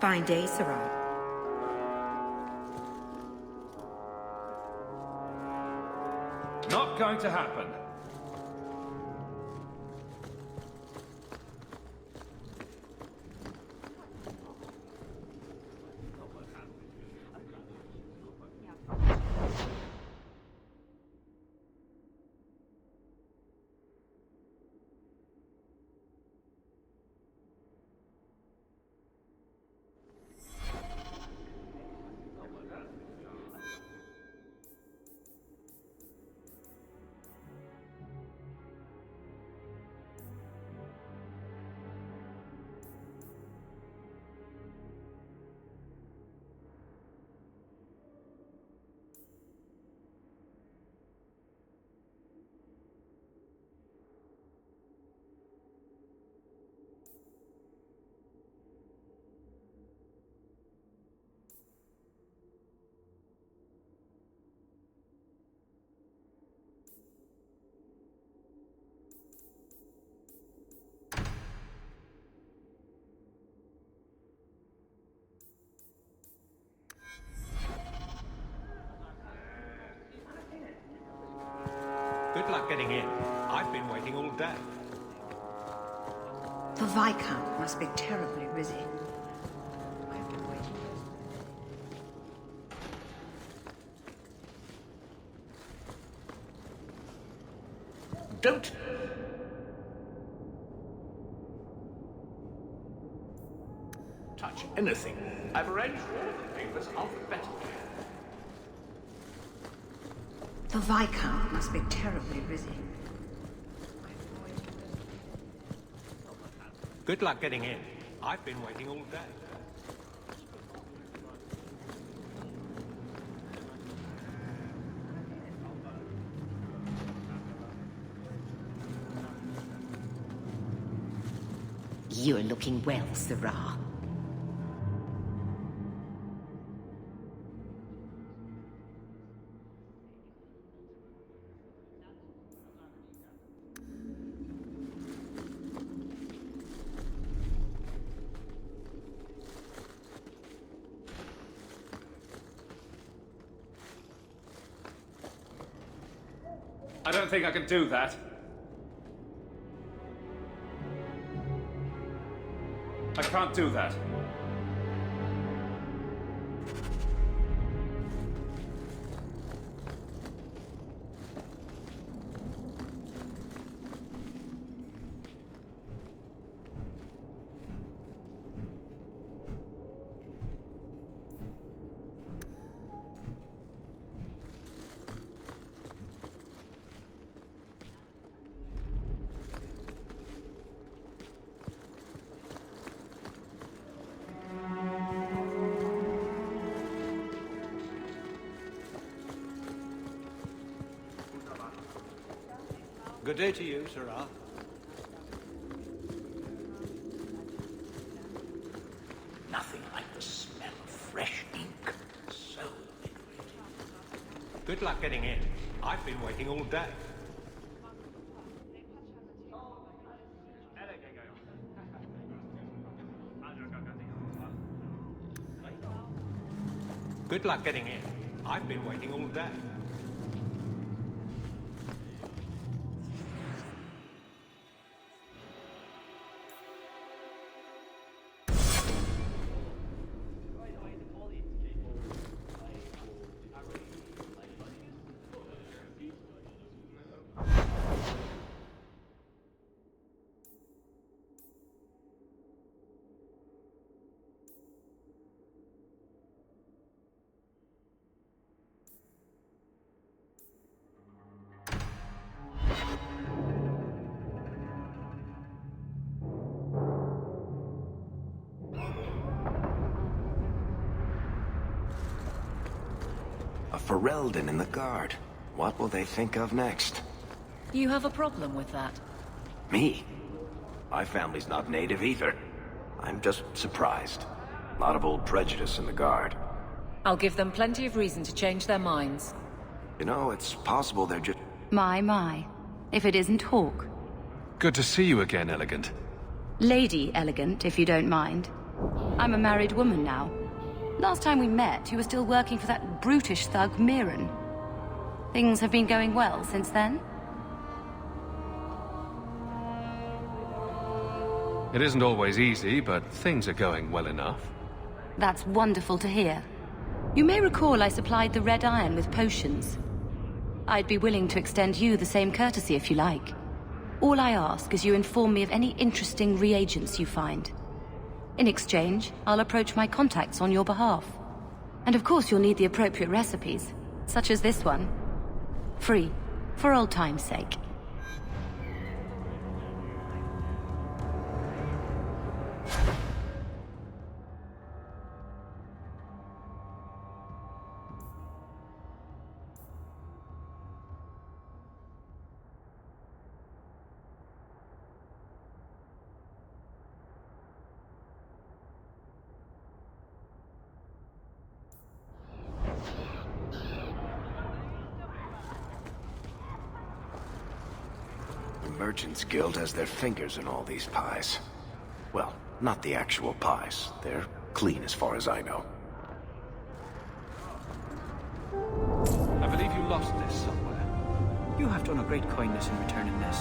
R: Fine day, Sarah.
D: Not going to happen.
S: Good luck getting in. I've been waiting all day.
R: The Viscount must be terribly busy.
L: Don't... touch anything. I've arranged all of the papers alphabetically.
R: The Viscount must be terribly busy.
S: Good luck getting in. I've been waiting all day.
J: You're looking well, Sarah.
D: I don't think I can do that. I can't do that.
S: Good day to you, Sarah.
L: Nothing like the smell of fresh ink. So liberating.
S: Good luck getting in. I've been waiting all day. Good luck getting in. I've been waiting all day.
A: A Ferelden in the guard. What will they think of next?
H: You have a problem with that?
A: Me? My family's not native either. I'm just surprised. A lot of old prejudice in the guard.
H: I'll give them plenty of reason to change their minds.
A: You know, it's possible they're just...
P: My. If it isn't Hawk.
K: Good to see you again, Elegant.
P: Lady Elegant, if you don't mind.
C: I'm a married woman now. Last time we met, you were still working for that brutish thug, Mirren. Things have been going well since then?
D: It isn't always easy, but things are going well enough.
C: That's wonderful to hear. You may recall I supplied the Red Iron with potions. I'd be willing to extend you the same courtesy if you like. All I ask is you inform me of any interesting reagents you find. In exchange, I'll approach my contacts on your behalf. And of course you'll need the appropriate recipes, such as this one. Free, for old time's sake.
A: The Merchants Guild has their fingers in all these pies. Well, not the actual pies. They're clean as far as I know.
D: I believe you lost this somewhere.
G: You have done a great kindness in returning this.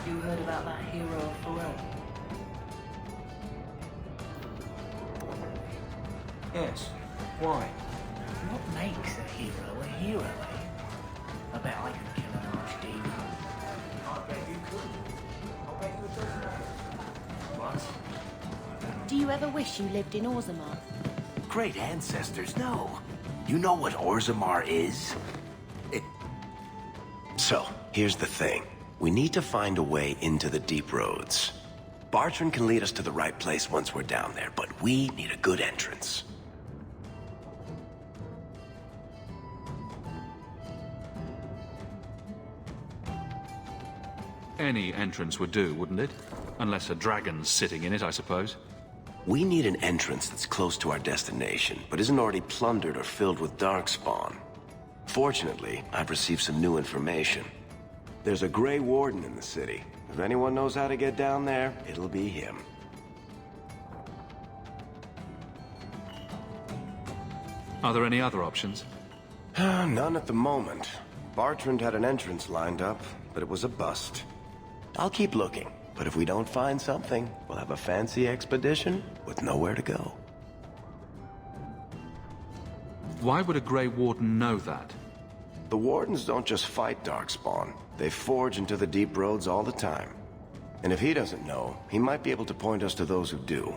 C: You heard about that hero of Pharrell?
L: Yes. Why?
T: What makes a hero, eh? I bet I could kill an archdemon.
L: I bet you could. I bet you could. What?
P: Do you ever wish you lived in Orzammar?
L: Great ancestors, no. You know what Orzammar is?
A: So, here's the thing. We need to find a way into the deep roads. Bartrand can lead us to the right place once we're down there, but we need a good entrance.
D: Any entrance would do, wouldn't it? Unless a dragon's sitting in it, I suppose.
A: We need an entrance that's close to our destination, but isn't already plundered or filled with darkspawn. Fortunately, I've received some new information. There's a Grey Warden in the city. If anyone knows how to get down there, it'll be him.
D: Are there any other options?
A: None at the moment. Bartrand had an entrance lined up, but it was a bust. I'll keep looking, but if we don't find something, we'll have a fancy expedition with nowhere to go.
D: Why would a Grey Warden know that?
A: The Wardens don't just fight darkspawn. They forge into the deep roads all the time. And if he doesn't know, he might be able to point us to those who do.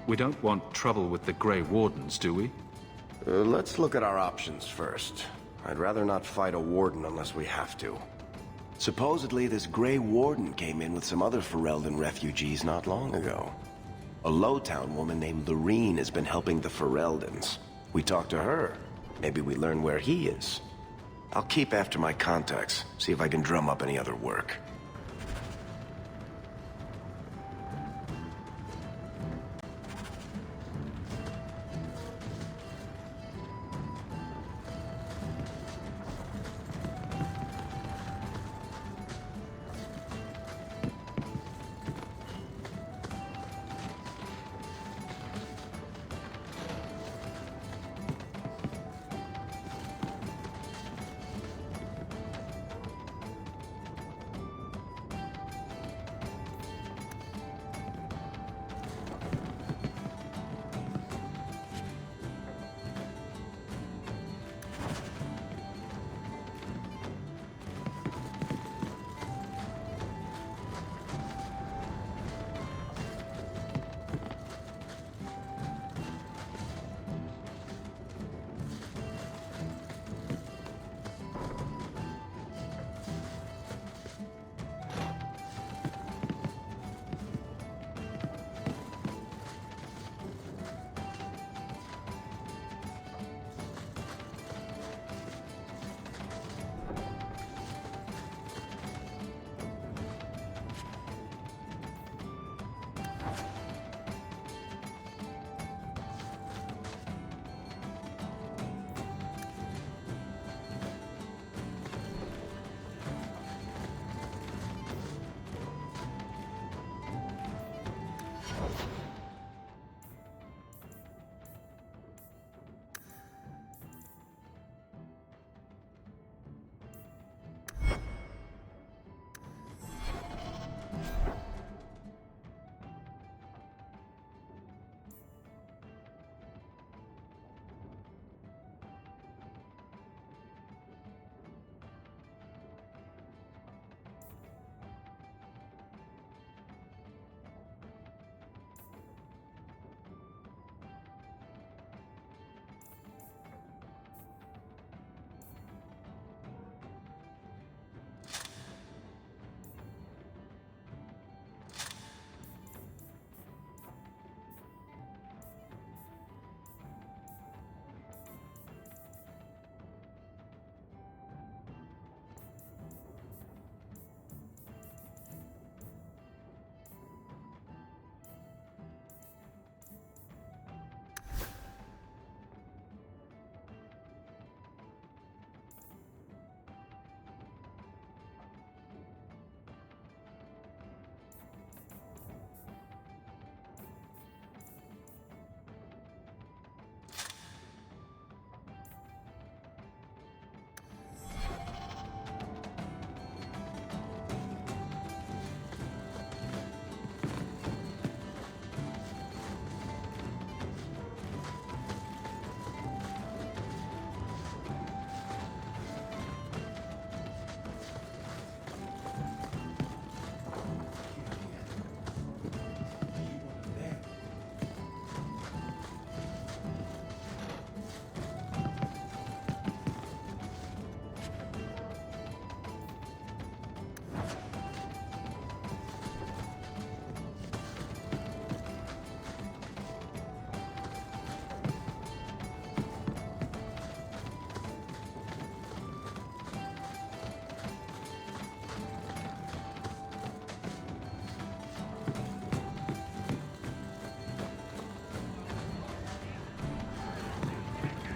D: We don't want trouble with the Grey Wardens, do we?
A: Let's look at our options first. I'd rather not fight a Warden unless we have to. Supposedly, this Grey Warden came in with some other Ferelden refugees not long ago. A Lowtown woman named Lorene has been helping the Fereldans. We talked to her. Maybe we learn where he is. I'll keep after my contacts, see if I can drum up any other work.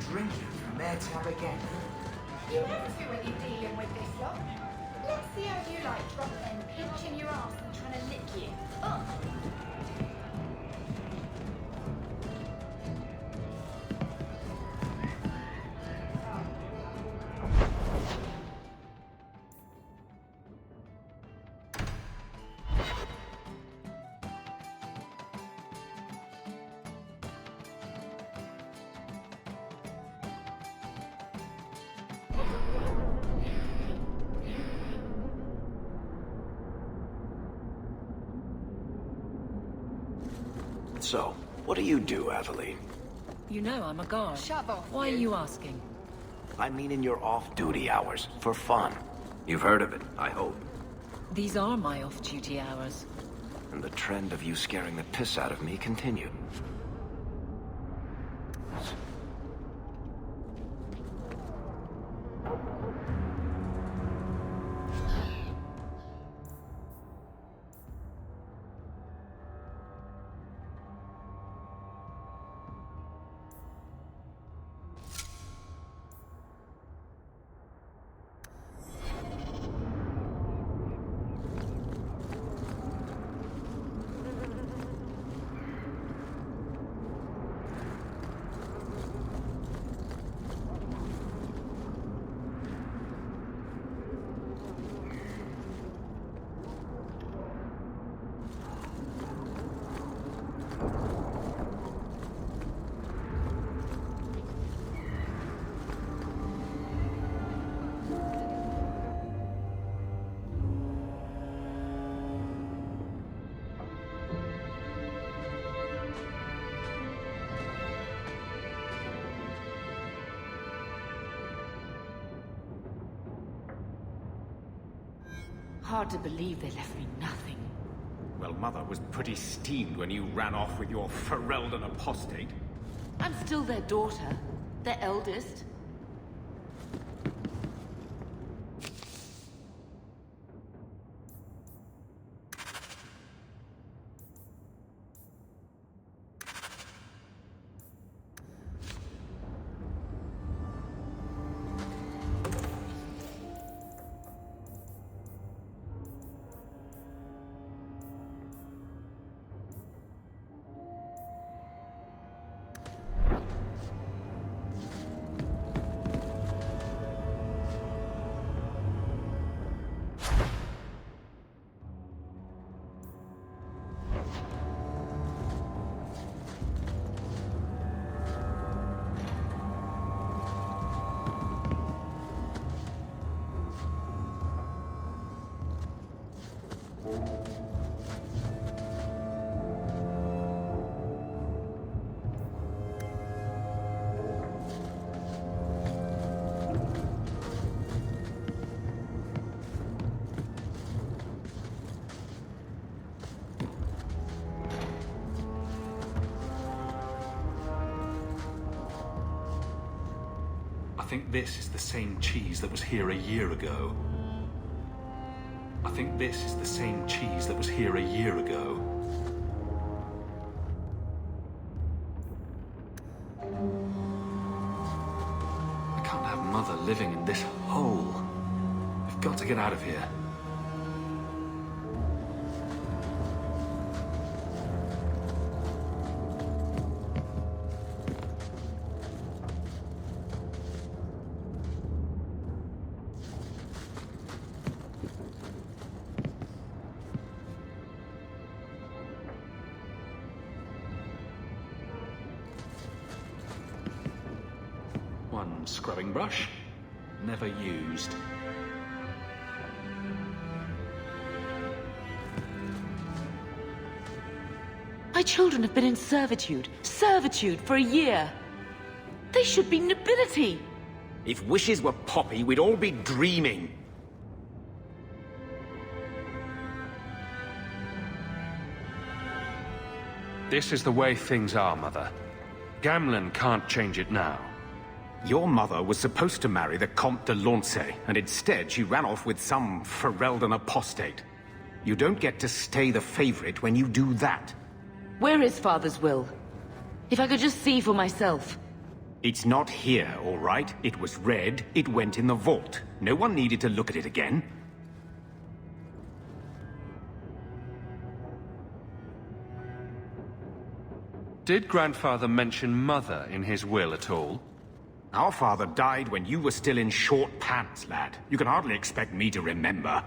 T: Drinking from their tab again.
U: You have to when you're dealing with this lot. Let's see how you like drop them pinching your ass and trying to lick you. Oh.
A: So, what do you do, Athlon?
H: You know I'm a guard.
U: Shove off.
H: Why are you asking?
A: I mean in your off-duty hours, for fun. You've heard of it, I hope.
H: These are my off-duty hours.
A: And the trend of you scaring the piss out of me continued.
C: Hard to believe they left me nothing.
B: Well, Mother was pretty steamed when you ran off with your Ferelden apostate.
C: I'm still their daughter, their eldest.
D: I think this is the same cheese that was here a year ago. I think this is the same cheese that was here a year ago. I can't have Mother living in this hole. I've got to get out of here. One scrubbing brush, never used.
C: My children have been in servitude for a year. They should be nobility.
B: If wishes were poppy, we'd all be dreaming.
D: This is the way things are, Mother. Gamlen can't change it now.
B: Your mother was supposed to marry the Comte de Launcey, and instead she ran off with some Ferelden apostate. You don't get to stay the favorite when you do that.
C: Where is Father's will? If I could just see for myself.
B: It's not here, all right? It was read, it went in the vault. No one needed to look at it again.
D: Did Grandfather mention Mother in his will at all?
B: Our father died when you were still in short pants, lad. You can hardly expect me to remember.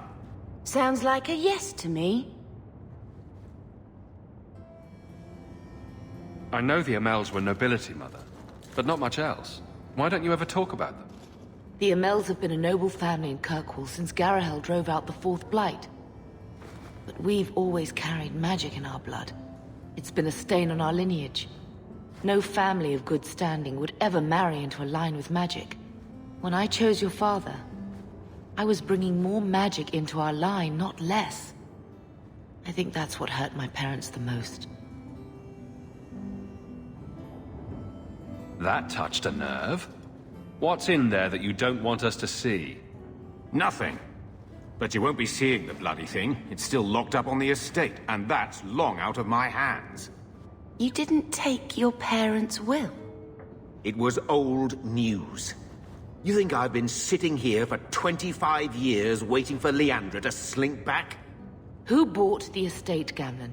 C: Sounds like a yes to me.
D: I know the Amels were nobility, Mother, but not much else. Why don't you ever talk about them?
C: The Amels have been a noble family in Kirkwall since Garahel drove out the Fourth Blight. But we've always carried magic in our blood. It's been a stain on our lineage. No family of good standing would ever marry into a line with magic. When I chose your father, I was bringing more magic into our line, not less. I think that's what hurt my parents the most.
D: That touched a nerve. What's in there that you don't want us to see?
B: Nothing. But you won't be seeing the bloody thing. It's still locked up on the estate, and that's long out of my hands.
C: You didn't take your parents' will?
L: It was old news. You think I've been sitting here for 25 years waiting for Leandra to slink back?
C: Who bought the estate, Gamlen?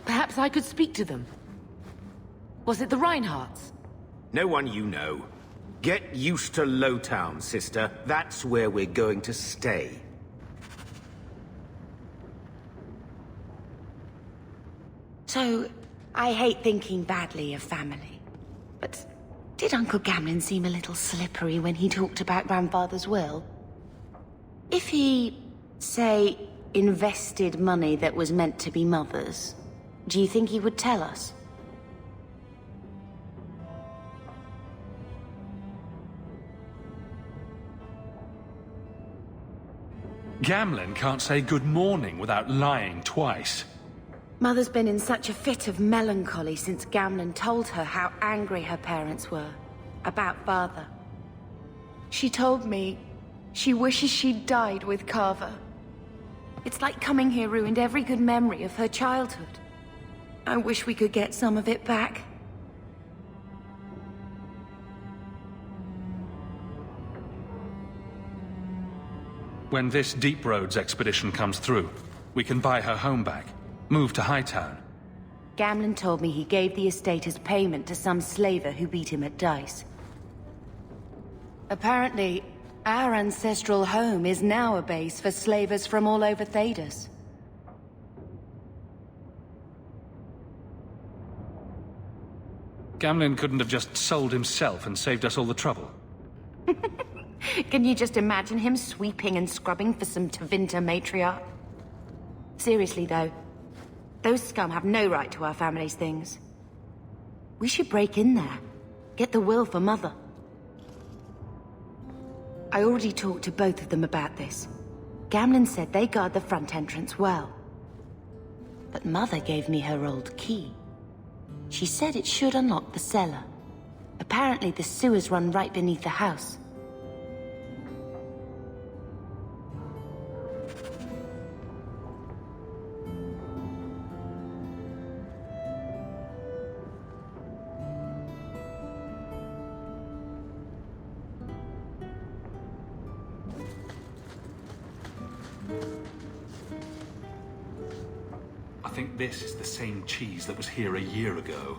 C: Perhaps I could speak to them. Was it the Reinhardts?
L: No one you know. Get used to Lowtown, sister. That's where we're going to stay.
P: So, I hate thinking badly of family. But did Uncle Gamlen seem a little slippery when he talked about Grandfather's will? If he, say, invested money that was meant to be Mother's, do you think he would tell us?
D: Gamlen can't say good morning without lying twice.
P: Mother's been in such a fit of melancholy since Gamlen told her how angry her parents were about Father.
E: She told me she wishes she'd died with Carver.
P: It's like coming here ruined every good memory of her childhood. I wish we could get some of it back.
D: When this Deep Roads expedition comes through, we can buy her home back, move to Hightown.
P: Gamlen told me he gave the estate as payment to some slaver who beat him at dice. Apparently, our ancestral home is now a base for slavers from all over Thedas.
D: Gamlen couldn't have just sold himself and saved us all the trouble.
P: Can you just imagine him sweeping and scrubbing for some Tevinter matriarch? Seriously, though, those scum have no right to our family's things. We should break in there. Get the will for Mother. I already talked to both of them about this. Gamlen said they guard the front entrance well. But Mother gave me her old key. She said it should unlock the cellar. Apparently the sewers run right beneath the house.
D: I think this is the same cheese that was here a year ago.